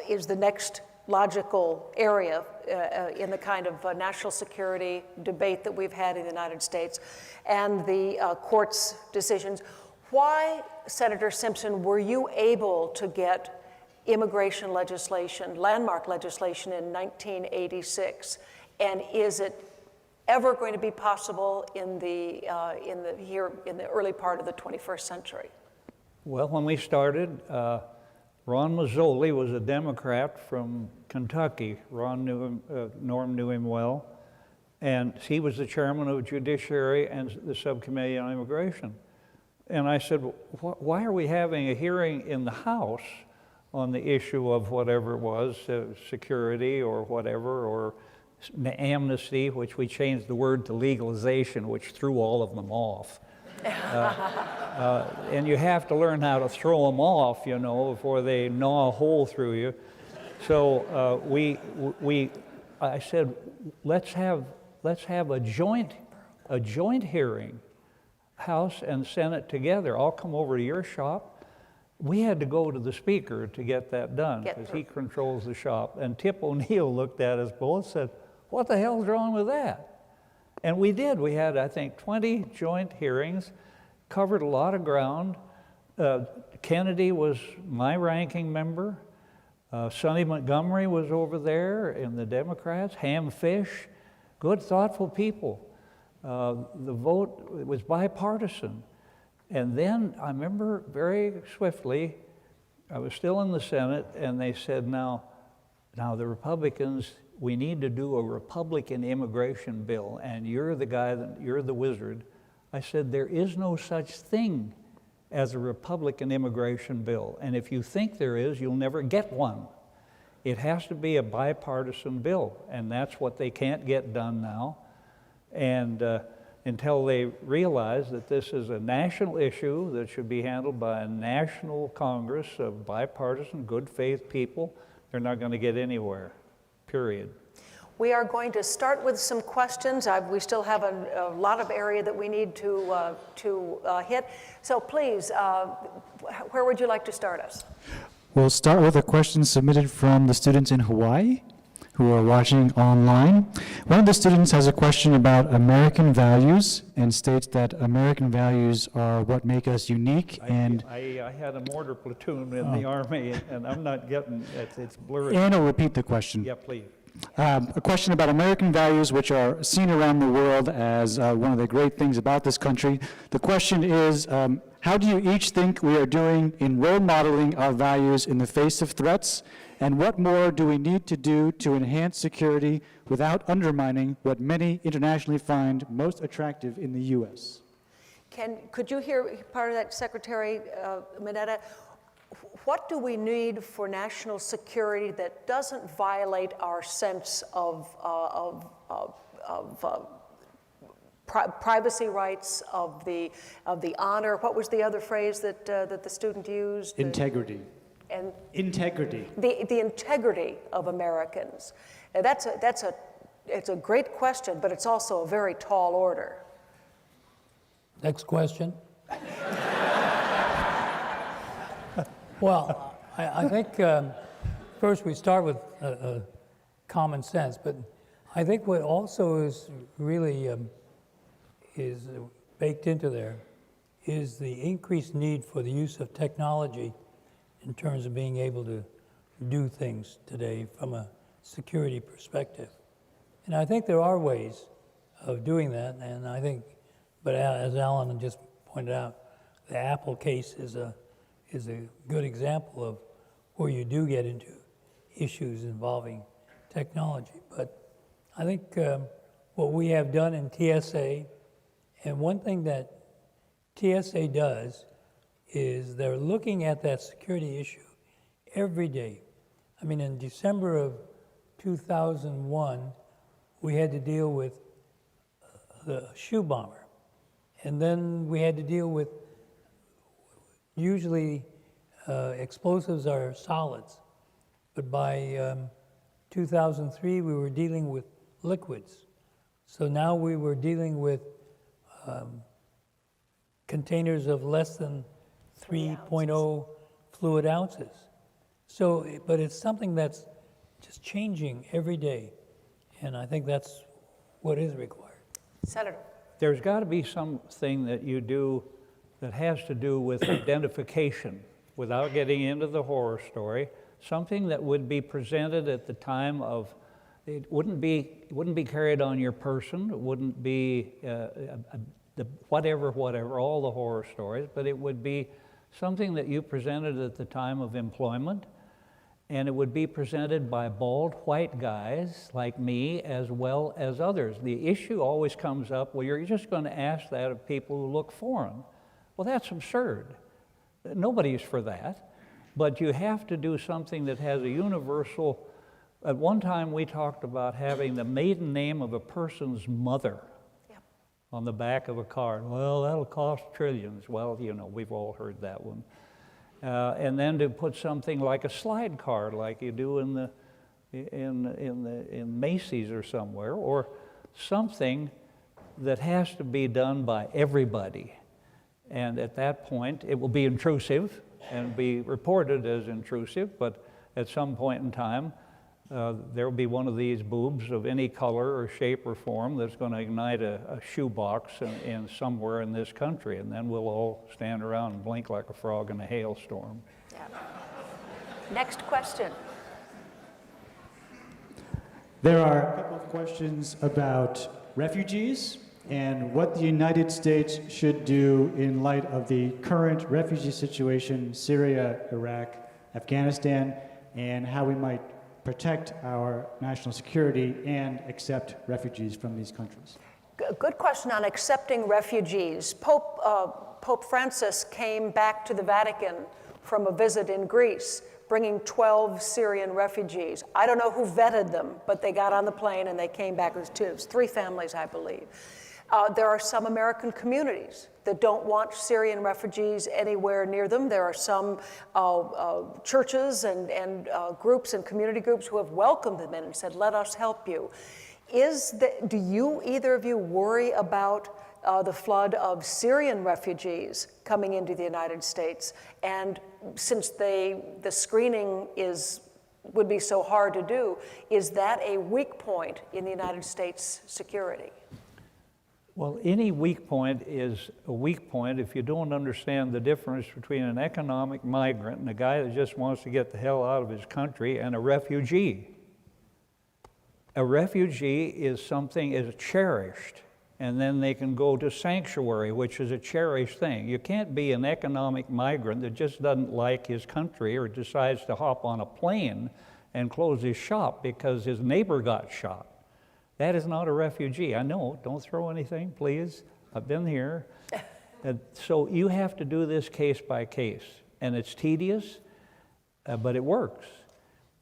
is the next logical area in the kind of national security debate that we've had in the United States and the court's decisions. Why, Senator Simpson, were you able to get immigration legislation, landmark legislation in 1986, and is it ever going to be possible in the early part of the 21st century? Well, when we started, Ron Mazzoli was a Democrat from Kentucky. Norm knew him well, and he was the chairman of Judiciary and the Subcommittee on Immigration. And I said, why are we having a hearing in the House on the issue of whatever it was, security or whatever, or amnesty, which we changed the word to legalization, which threw all of them off. And you have to learn how to throw them off, you know, before they gnaw a hole through you. So I said, let's have a joint hearing, House and Senate together. I'll come over to your shop. We had to go to the Speaker to get that done because he controls the shop. And Tip O'Neill looked at us both and said, what the hell's wrong with that? And we did. We had, I think, 20 joint hearings, covered a lot of ground. Kennedy was my ranking member. Sonny Montgomery was over there in the Democrats. Ham Fish, good, thoughtful people. The vote was bipartisan. And then I remember very swiftly, I was still in the Senate, and they said, now the Republicans, we need to do a Republican immigration bill, and you're the guy, you're the wizard. I said, there is no such thing as a Republican immigration bill, and if you think there is, you'll never get one. It has to be a bipartisan bill, and that's what they can't get done now. And until they realize that this is a national issue that should be handled by a national Congress of bipartisan, good faith people, they're not going to get anywhere, period. We are going to start with some questions. We still have a lot of area that we need to hit. So please, where would you like to start us? We'll start with a question submitted from the students in Hawaii who are watching online. One of the students has a question about American values and states that American values are what make us unique. I had a mortar platoon in the Army, and I'm not getting, it's blurry. Ann will repeat the question. Yeah, please. A question about American values, which are seen around the world as one of the great things about this country. The question is, how do you each think we are doing in role modeling our values in the face of threats? And what more do we need to do to enhance security without undermining what many internationally find most attractive in the U.S.? Could you hear part of that, Secretary Mineta? What do we need for national security that doesn't violate our sense of privacy rights, of the honor? What was the other phrase that the student used? Integrity. And Integrity. the integrity of Americans. And it's a great question, but it's also a very tall order. Next question. Well, I think first we start with common sense, but I think what also is really is baked into there is the increased need for the use of technology in terms of being able to do things today from a security perspective. And I think there are ways of doing that, and I think, but as Alan just pointed out, the Apple case is a good example of where you do get into issues involving technology. But I think what we have done in TSA, and one thing that TSA does is they're looking at that security issue every day. I mean, in December of 2001, we had to deal with the shoe bomber. And then we had to deal with, usually explosives are solids, but by 2003 we were dealing with liquids. So now we were dealing with containers of less than 3.0 fluid ounces. So, but it's something that's just changing every day, and I think that's what is required. Senator. There's got to be something that you do that has to do with identification, without getting into the horror story, something that would be presented at the time of, it wouldn't be carried on your person, it wouldn't be whatever, all the horror stories, but it would be something that you presented at the time of employment, and it would be presented by bald white guys like me as well as others. The issue always comes up, well, you're just going to ask that of people who look foreign. Well, that's absurd. Nobody's for that. But you have to do something that has a universal. At one time, we talked about having the maiden name of a person's mother on the back of a card. Well, that'll cost trillions. Well, you know, we've all heard that one. And then to put something like a slide card, like you do in Macy's or somewhere, or something that has to be done by everybody. And at that point, it will be intrusive and be reported as intrusive, but at some point in time, there will be one of these boobs of any color or shape or form that's going to ignite a shoebox in somewhere in this country, and then we'll all stand around and blink like a frog in a hailstorm. Yeah. Next question. There are a couple of questions about refugees and what the United States should do in light of the current refugee situation, Syria, Iraq, Afghanistan, and how we might protect our national security and accept refugees from these countries. Good question on accepting refugees. Pope Francis came back to the Vatican from a visit in Greece, bringing 12 Syrian refugees. I don't know who vetted them, but they got on the plane and they came back with 3 families, I believe. There are some American communities that don't want Syrian refugees anywhere near them. There are some churches and groups and community groups who have welcomed them in and said, let us help you. Do you, either of you, worry about the flood of Syrian refugees coming into the United States? And since the screening would be so hard to do, is that a weak point in the United States security? Well, any weak point is a weak point if you don't understand the difference between an economic migrant and a guy that just wants to get the hell out of his country and a refugee. A refugee is something is cherished, and then they can go to sanctuary, which is a cherished thing. You can't be an economic migrant that just doesn't like his country or decides to hop on a plane and close his shop because his neighbor got shot. That is not a refugee. I know, don't throw anything, please. I've been here. And so you have to do this case by case, and it's tedious, but it works.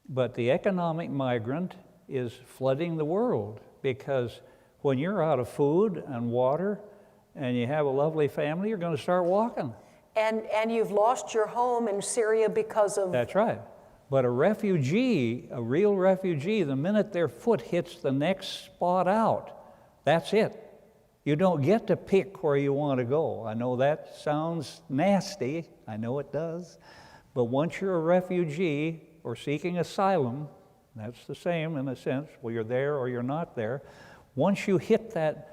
But the economic migrant is flooding the world, because when you're out of food and water and you have a lovely family, you're going to start walking. And you've lost your home in Syria because of... That's right. But a refugee, a real refugee, the minute their foot hits the next spot out, that's it. You don't get to pick where you want to go. I know that sounds nasty. I know it does. But once you're a refugee or seeking asylum, that's the same in a sense, well, you're there or you're not there. Once you hit that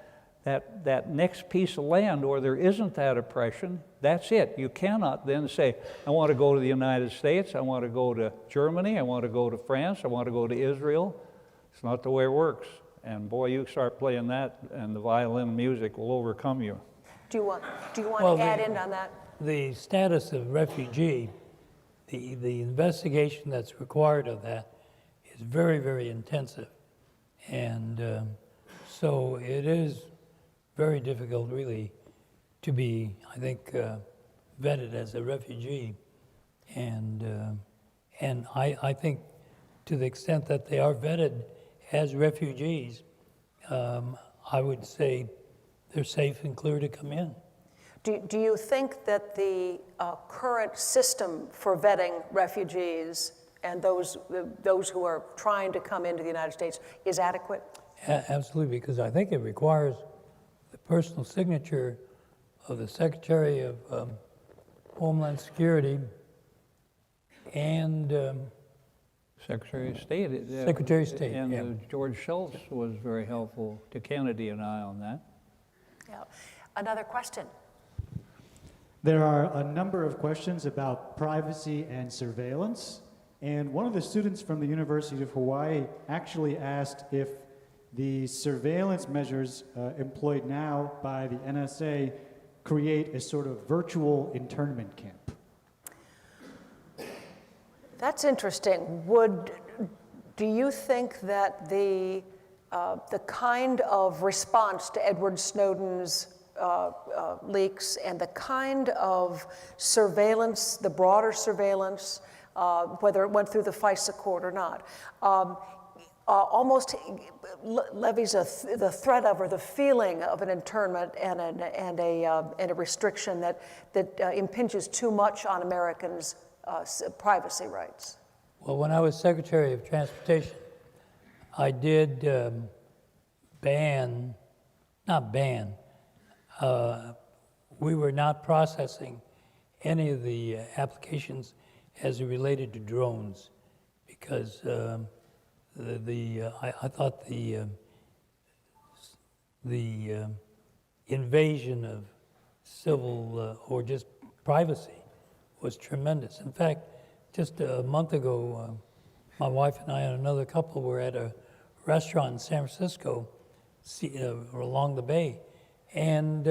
next piece of land where there isn't that oppression, that's it. You cannot then say, I want to go to the United States, I want to go to Germany, I want to go to France, I want to go to Israel. It's not the way it works. And boy, you start playing that and the violin music will overcome you. Do you want Well, to add in on that? The status of refugee, the investigation that's required of that is very, very intensive. And so it is very difficult, really, to be, I think, vetted as a refugee. And I think to the extent that they are vetted as refugees, I would say they're safe and clear to come in. Do you think that the current system for vetting refugees and those who are trying to come into the United States is adequate? Absolutely, because I think it requires the personal signature of the Secretary of Homeland Security and Secretary of State. Secretary of State, And yeah. George Shultz was very helpful to Kennedy and I on that. Yeah. Another question. There are a number of questions about privacy and surveillance, and one of the students from the University of Hawaii actually asked if the surveillance measures employed now by the NSA create a sort of virtual internment camp. That's interesting. Do you think that the kind of response to Edward Snowden's leaks and the kind of surveillance, the broader surveillance, whether it went through the FISA court or not, almost levies the threat of or the feeling of an internment and a restriction that impinges too much on Americans' privacy rights? Well, when I was Secretary of Transportation, I did we were not processing any of the applications as it related to drones because I thought the invasion of civil or just privacy was tremendous. In fact, just a month ago, my wife and I and another couple were at a restaurant in San Francisco along the bay, and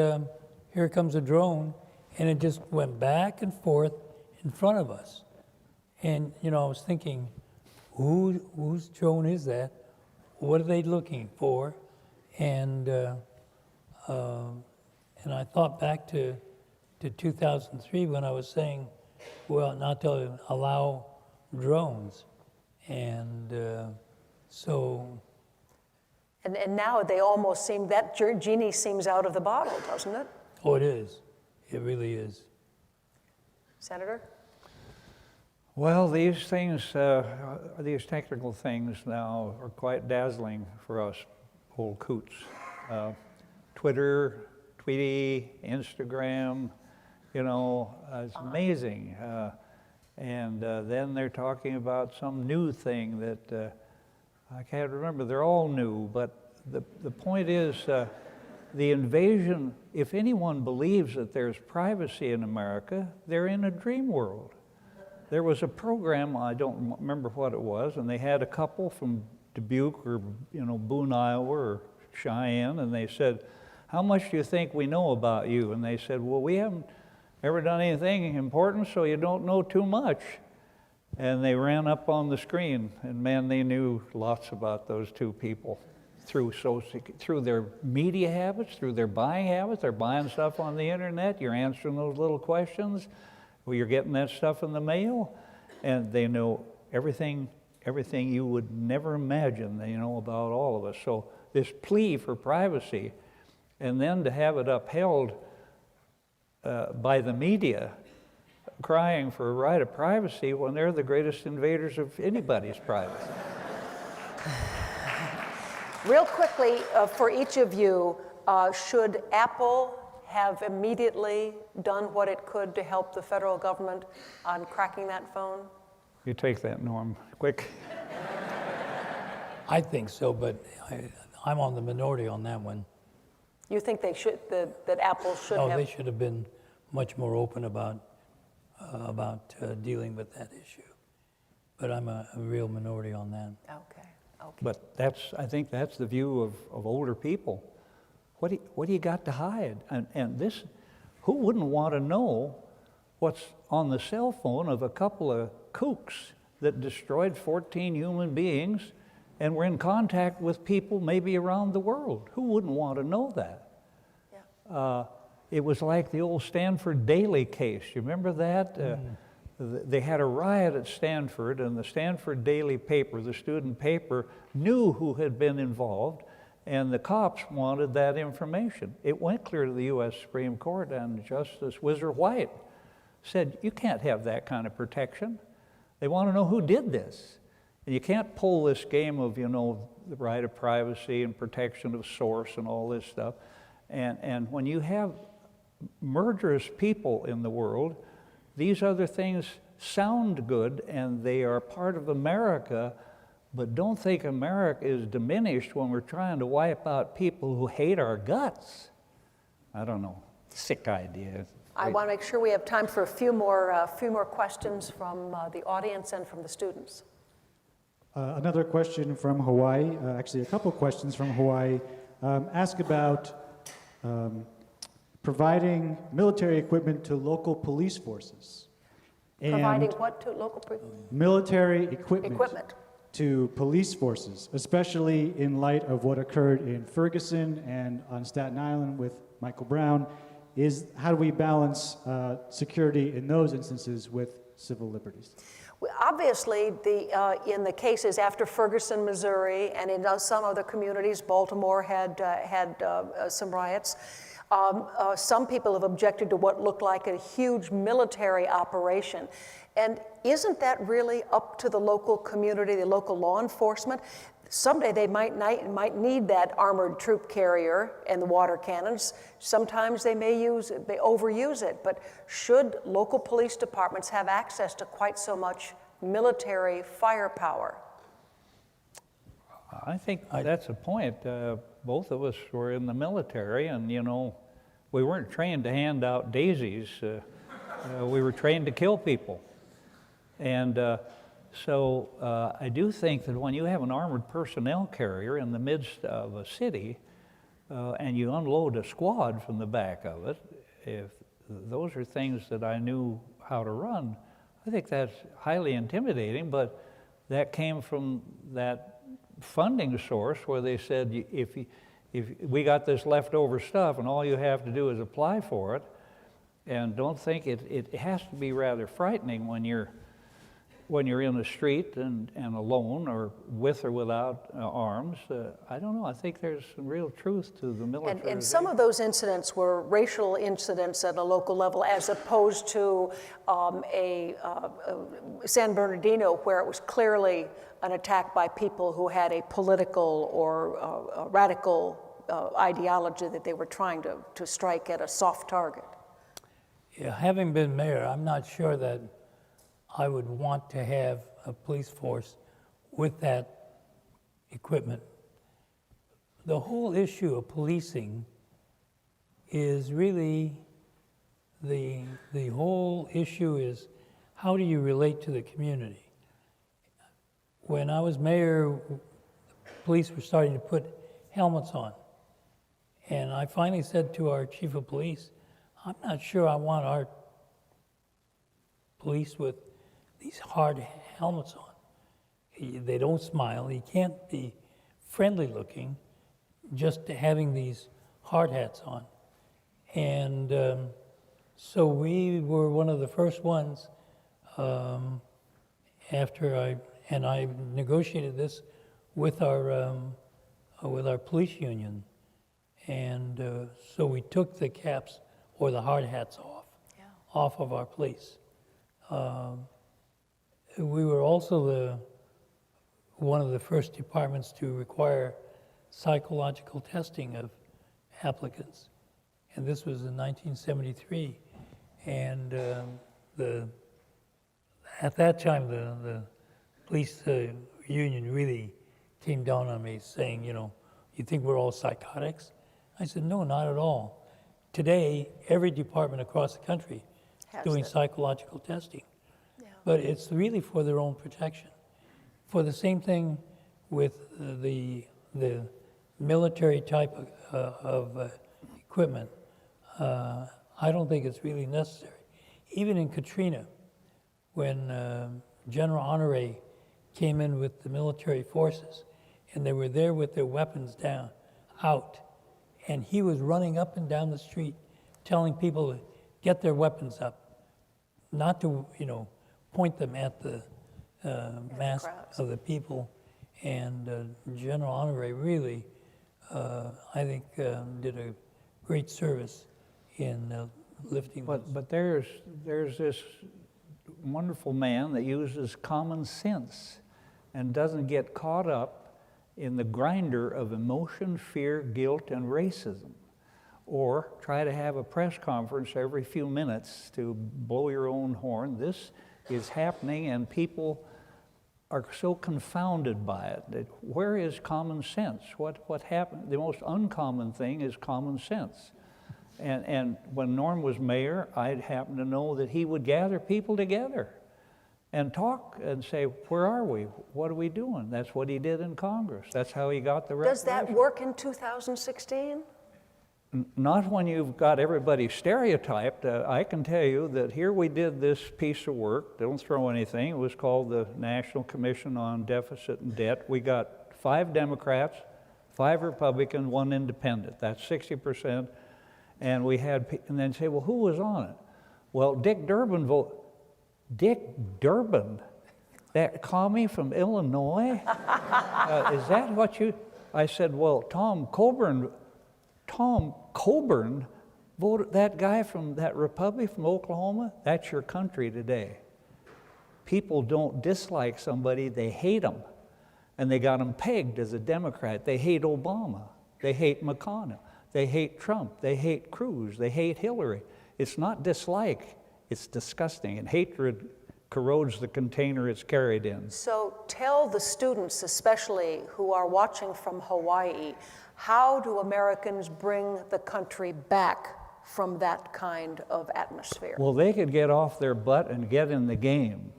here comes a drone, and it just went back and forth in front of us. And, I was thinking, whose drone is that? What are they looking for? And I thought back to 2003 when I was saying, well, not to allow drones. And so... And now they almost seem, that genie seems out of the bottle, doesn't it? Oh, it is. It really is. Senator? Well, these things, these technical things now are quite dazzling for us old coots. Twitter, Tweety, Instagram, it's amazing. And then they're talking about some new thing that I can't remember. They're all new, but the point is the invasion, if anyone believes that there's privacy in America, they're in a dream world. There was a program, I don't remember what it was, and they had a couple from Dubuque or, Boone, Iowa or Cheyenne, and they said, "How much do you think we know about you?" And they said, "Well, we haven't ever done anything important, so you don't know too much." And they ran up on the screen, and man, they knew lots about those two people through their media habits, through their buying habits. They're buying stuff on the internet. You're answering those little questions. Well, you're getting that stuff in the mail, and they know everything you would never imagine they know about all of us. So this plea for privacy, and then to have it upheld by the media, crying for a right of privacy when they're the greatest invaders of anybody's privacy. Real quickly, for each of you, should Apple have immediately done what it could to help the federal government on cracking that phone? You take that, Norm, quick. I think so, but I'm on the minority on that one. You think they should, that Apple should No, have? they should have been much more open about dealing with that issue. But I'm a real minority on that. Okay. But I think that's the view of older people. What do you got to hide? And this, who wouldn't want to know what's on the cell phone of a couple of kooks that destroyed 14 human beings and were in contact with people maybe around the world? Who wouldn't want to know that? Yeah. It was like the old Stanford Daily case. You remember that? They had a riot at Stanford, and the Stanford Daily paper, the student paper, knew who had been involved, and the cops wanted that information. It went clear to the U.S. Supreme Court, and Justice Whizzer White said, you can't have that kind of protection. They want to know who did this. And you can't pull this game of, the right of privacy and protection of source and all this stuff. And when you have murderous people in the world, these other things sound good and they are part of America, but don't think America is diminished when we're trying to wipe out people who hate our guts. I don't know, sick idea. I want to make sure we have time for a few more questions from the audience and from the students. Another question from Hawaii, actually a couple questions from Hawaii, ask about providing military equipment to local police forces. Providing what to local military equipment to police forces, especially in light of what occurred in Ferguson and on Staten Island with Michael Brown, is how do we balance security in those instances with civil liberties? Obviously, in the cases after Ferguson, Missouri, and in some other communities, Baltimore had some riots. Some people have objected to what looked like a huge military operation. And isn't that really up to the local community, the local law enforcement? Someday they might need that armored troop carrier and the water cannons. Sometimes they may overuse it. But should local police departments have access to quite so much military firepower? I think that's a point. Both of us were in the military, and we weren't trained to hand out daisies. We were trained to kill people. And so I do think that when you have an armored personnel carrier in the midst of a city, and you unload a squad from the back of it, if those are things that I knew how to run, I think that's highly intimidating, but that came from that funding source where they said, if we got this leftover stuff and all you have to do is apply for it, and don't think it has to be rather frightening when you're in the street and alone or with or without arms. I don't know, I think there's some real truth to the military. And some of those incidents were racial incidents at a local level as opposed to San Bernardino, where it was clearly an attack by people who had a political or a radical ideology that they were trying to strike at a soft target. Yeah, having been mayor, I'm not sure that I would want to have a police force with that equipment. The whole issue of policing is really, the whole issue is how do you relate to the community? When I was mayor, police were starting to put helmets on. And I finally said to our chief of police, I'm not sure I want our police with these hard helmets on. They don't smile. You can't be friendly looking just having these hard hats on. And so we were one of the first ones after I negotiated this with our police union. And so we took the caps or the hard hats off of our police. We were also one of the first departments to require psychological testing of applicants. And this was in 1973. And at that time, the police union really came down on me saying, you think we're all psychotics? I said, no, not at all. Today, every department across the country is doing psychological testing. Yeah. But it's really for their own protection. For the same thing with the military type of equipment, I don't think it's really necessary. Even in Katrina, when General Honore came in with the military forces, and they were there with their weapons out, and he was running up and down the street telling people to get their weapons up, not to, point them at the mass of the people. And General Honore really, I think, did a great service in lifting those. But there's this wonderful man that uses common sense and doesn't get caught up in the grinder of emotion, fear, guilt, and racism, or try to have a press conference every few minutes to blow your own horn. This is happening, and people are so confounded by it. That where is common sense? What happened? The most uncommon thing is common sense. And when Norm was mayor, I happened to know that he would gather people together and talk and say, where are we? What are we doing? That's what he did in Congress. That's how he got the Does that reparation. work in 2016? Not when you've got everybody stereotyped. I can tell you that here we did this piece of work. Don't throw anything. It was called the National Commission on Deficit and Debt. We got 5 Democrats, 5 Republicans, 1 independent. That's 60%. And we had, and then say, well, who was on it? Well, Dick Durbin voted. Dick Durbin, that commie from Illinois? Is that what you? I said, well, Tom Coburn voted, that guy from that republic from Oklahoma, that's your country today. People don't dislike somebody, they hate them. And they got him pegged as a Democrat. They hate Obama, they hate McConnell, they hate Trump, they hate Cruz, they hate Hillary. It's not dislike, it's disgusting. And hatred corrodes the container it's carried in. So tell the students, especially who are watching from Hawaii, how do Americans bring the country back from that kind of atmosphere? Well, they could get off their butt and get in the game.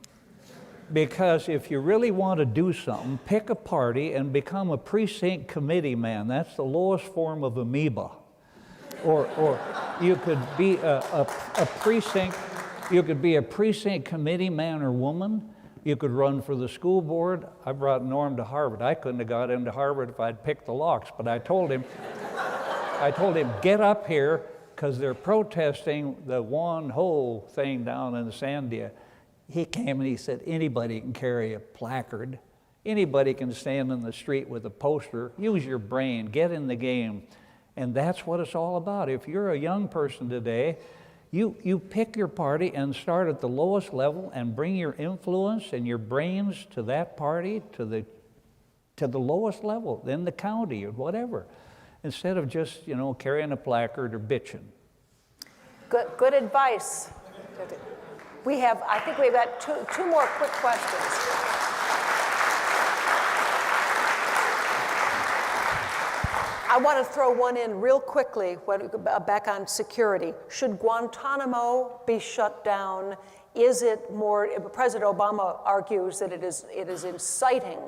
Because if you really want to do something, pick a party and become a precinct committee man. That's the lowest form of amoeba. Or you could be a precinct, you could be a precinct committee man or woman. You could run for the school board. I brought Norm to Harvard. I couldn't have got into Harvard if I'd picked the locks, but I told him, get up here, because they're protesting the one whole thing down in Sandia. He came and he said, anybody can carry a placard. Anybody can stand in the street with a poster. Use your brain, get in the game. And that's what it's all about. If you're a young person today, you pick your party and start at the lowest level and bring your influence and your brains to that party, to the lowest level, then the county or whatever, instead of just, carrying a placard or bitching. Good advice. I think we've got two more quick questions. I want to throw one in real quickly, back on security. Should Guantanamo be shut down? Is it more, President Obama argues that it is inciting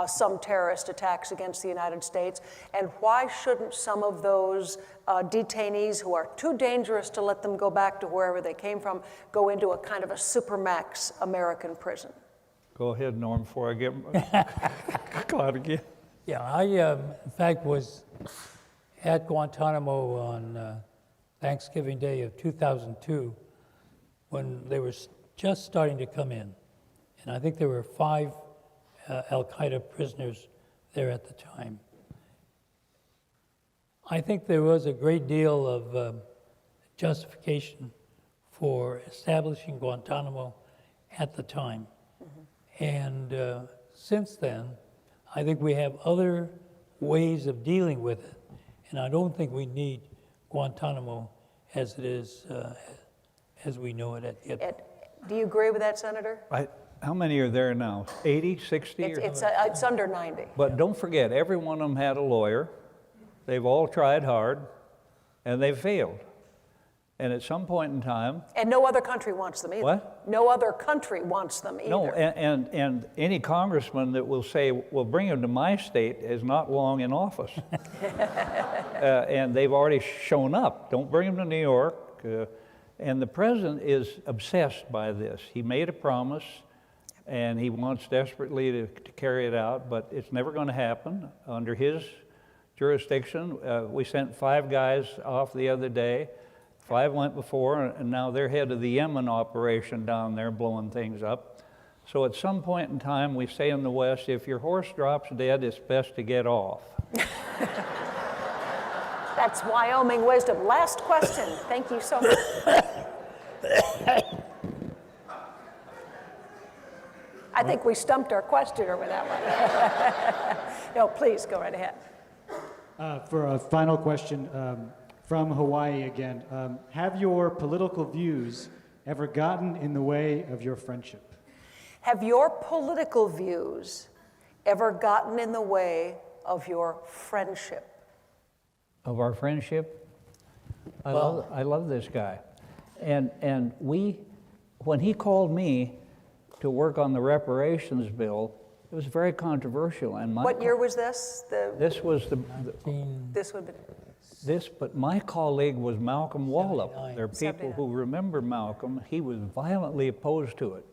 some terrorist attacks against the United States? And why shouldn't some of those detainees who are too dangerous to let them go back to wherever they came from go into a kind of a supermax American prison? Go ahead, Norm, before I get caught again. Yeah, I, in fact, was at Guantanamo on Thanksgiving Day of 2002 when they were just starting to come in. And I think there were 5 Al-Qaeda prisoners there at the time. I think there was a great deal of justification for establishing Guantanamo at the time. And since then, I think we have other ways of dealing with it. And I don't think we need Guantanamo as it is, as we know it yet. Do you agree with that, Senator? How many are there now? 80, 60? It's under 90. But don't forget, every one of them had a lawyer. They've all tried hard, and they've failed. And at some point in time... And no other country wants them either. What? No other country wants them either. No, and any congressman that will say, well, bring them to my state is not long in office. And they've already shown up. Don't bring them to New York. And the president is obsessed by this. He made a promise, and he wants desperately to carry it out, but it's never going to happen under his jurisdiction. We sent 5 guys off the other day. 5 went before, and now they're head of the Yemen operation down there blowing things up. So at some point in time, we say in the West, if your horse drops dead, it's best to get off. That's Wyoming wisdom. Last question. Thank you so much. I think we stumped our questioner with that one. No, please go right ahead. For a final question, from Hawaii again, have your political views ever gotten in the way of your friendship? Have your political views ever gotten in the way of your friendship? Of our friendship? I love this guy. And when he called me to work on the reparations bill, it was very controversial. And What year was this? This was This would be... But my colleague was Malcolm Wallop. 79. There are people 79. who remember Malcolm. He was violently opposed to it.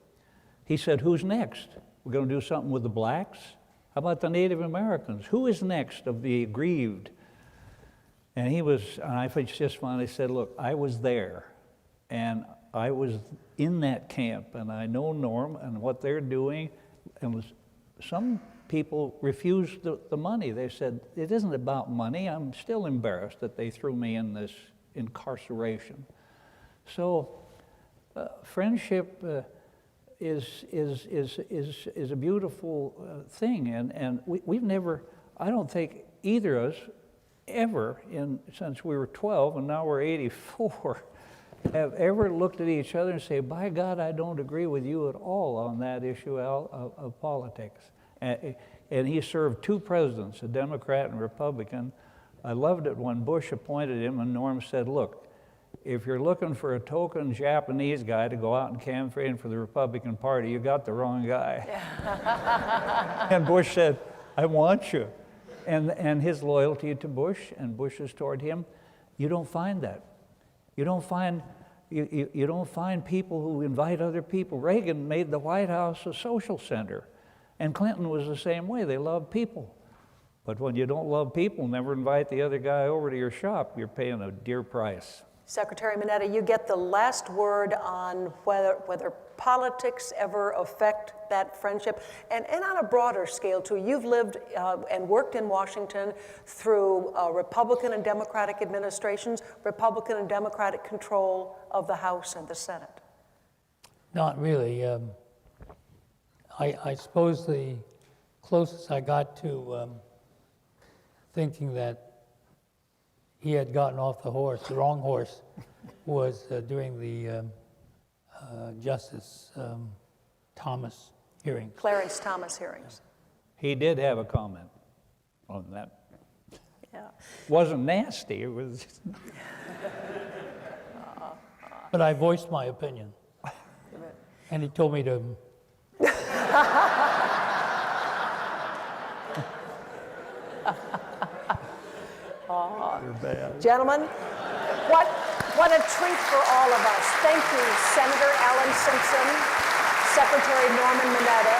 He said, who's next? We're going to do something with the blacks? How about the Native Americans? Who is next of the aggrieved? And I just finally said, look, I was there, and I was in that camp, and I know Norm and what they're doing, and some people refused the money. They said, it isn't about money. I'm still embarrassed that they threw me in this incarceration. So friendship is a beautiful thing, and we've never, I don't think either of us ever, since we were 12 and now we're 84, have ever looked at each other and say, by God, I don't agree with you at all on that issue of politics. And he served 2 presidents, a Democrat and Republican. I loved it when Bush appointed him and Norm said, look, if you're looking for a token Japanese guy to go out and campaign for the Republican Party, you got the wrong guy. And Bush said, I want you. And his loyalty to Bush and Bush's toward him, you don't find that. You don't find people who invite other people. Reagan made the White House a social center. And Clinton was the same way. They loved people. But when you don't love people, never invite the other guy over to your shop, you're paying a dear price. Secretary Mineta, you get the last word on whether politics ever affect that friendship. And on a broader scale, too, you've lived and worked in Washington through Republican and Democratic administrations, Republican and Democratic control of the House and the Senate. Not really. I suppose the closest I got to thinking that he had gotten off the wrong horse, was during the Justice Thomas hearing. Clarence Thomas hearings. He did have a comment on that. Yeah. Wasn't nasty, it was... But I voiced my opinion. And he told me to Gentlemen, what a treat for all of us. Thank you, Senator Alan Simpson, Secretary Norman Mineta,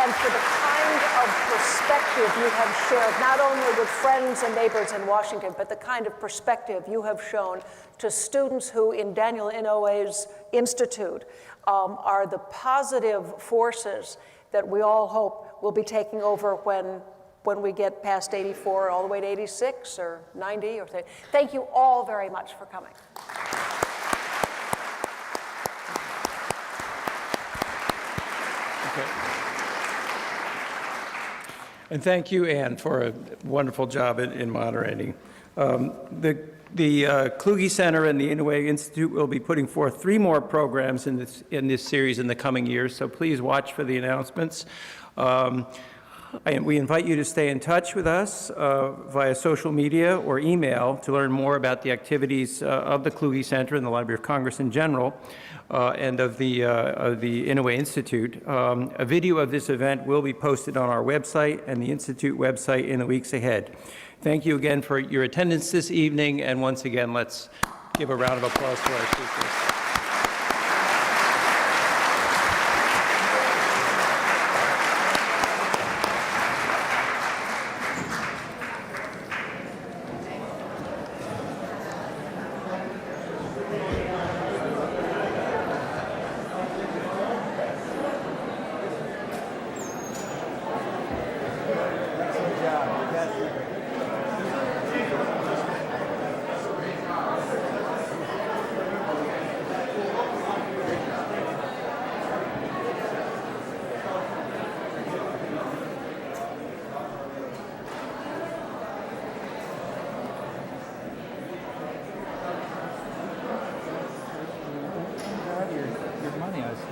and for the kind of perspective you have shared, not only with friends and neighbors in Washington, but the kind of perspective you have shown to students who in Daniel Inouye's Institute are the positive forces that we all hope will be taking over when we get past 84 all the way to 86 or 90 or thank you all very much for coming. Okay. And thank you, Ann, for a wonderful job in moderating. The Kluge Center and the Inouye Institute will be putting forth 3 more programs in this series in the coming years, so please watch for the announcements. We invite you to stay in touch with us via social media or email to learn more about the activities of the Kluge Center and the Library of Congress in general, and of the Inouye Institute. A video of this event will be posted on our website and the Institute website in the weeks ahead. Thank you again for your attendance this evening, and once again, let's give a round of applause to our speakers. Your money, I said.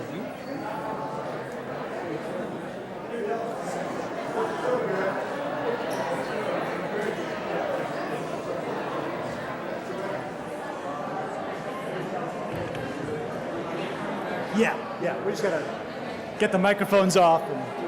Yeah, we just gotta get the microphones off and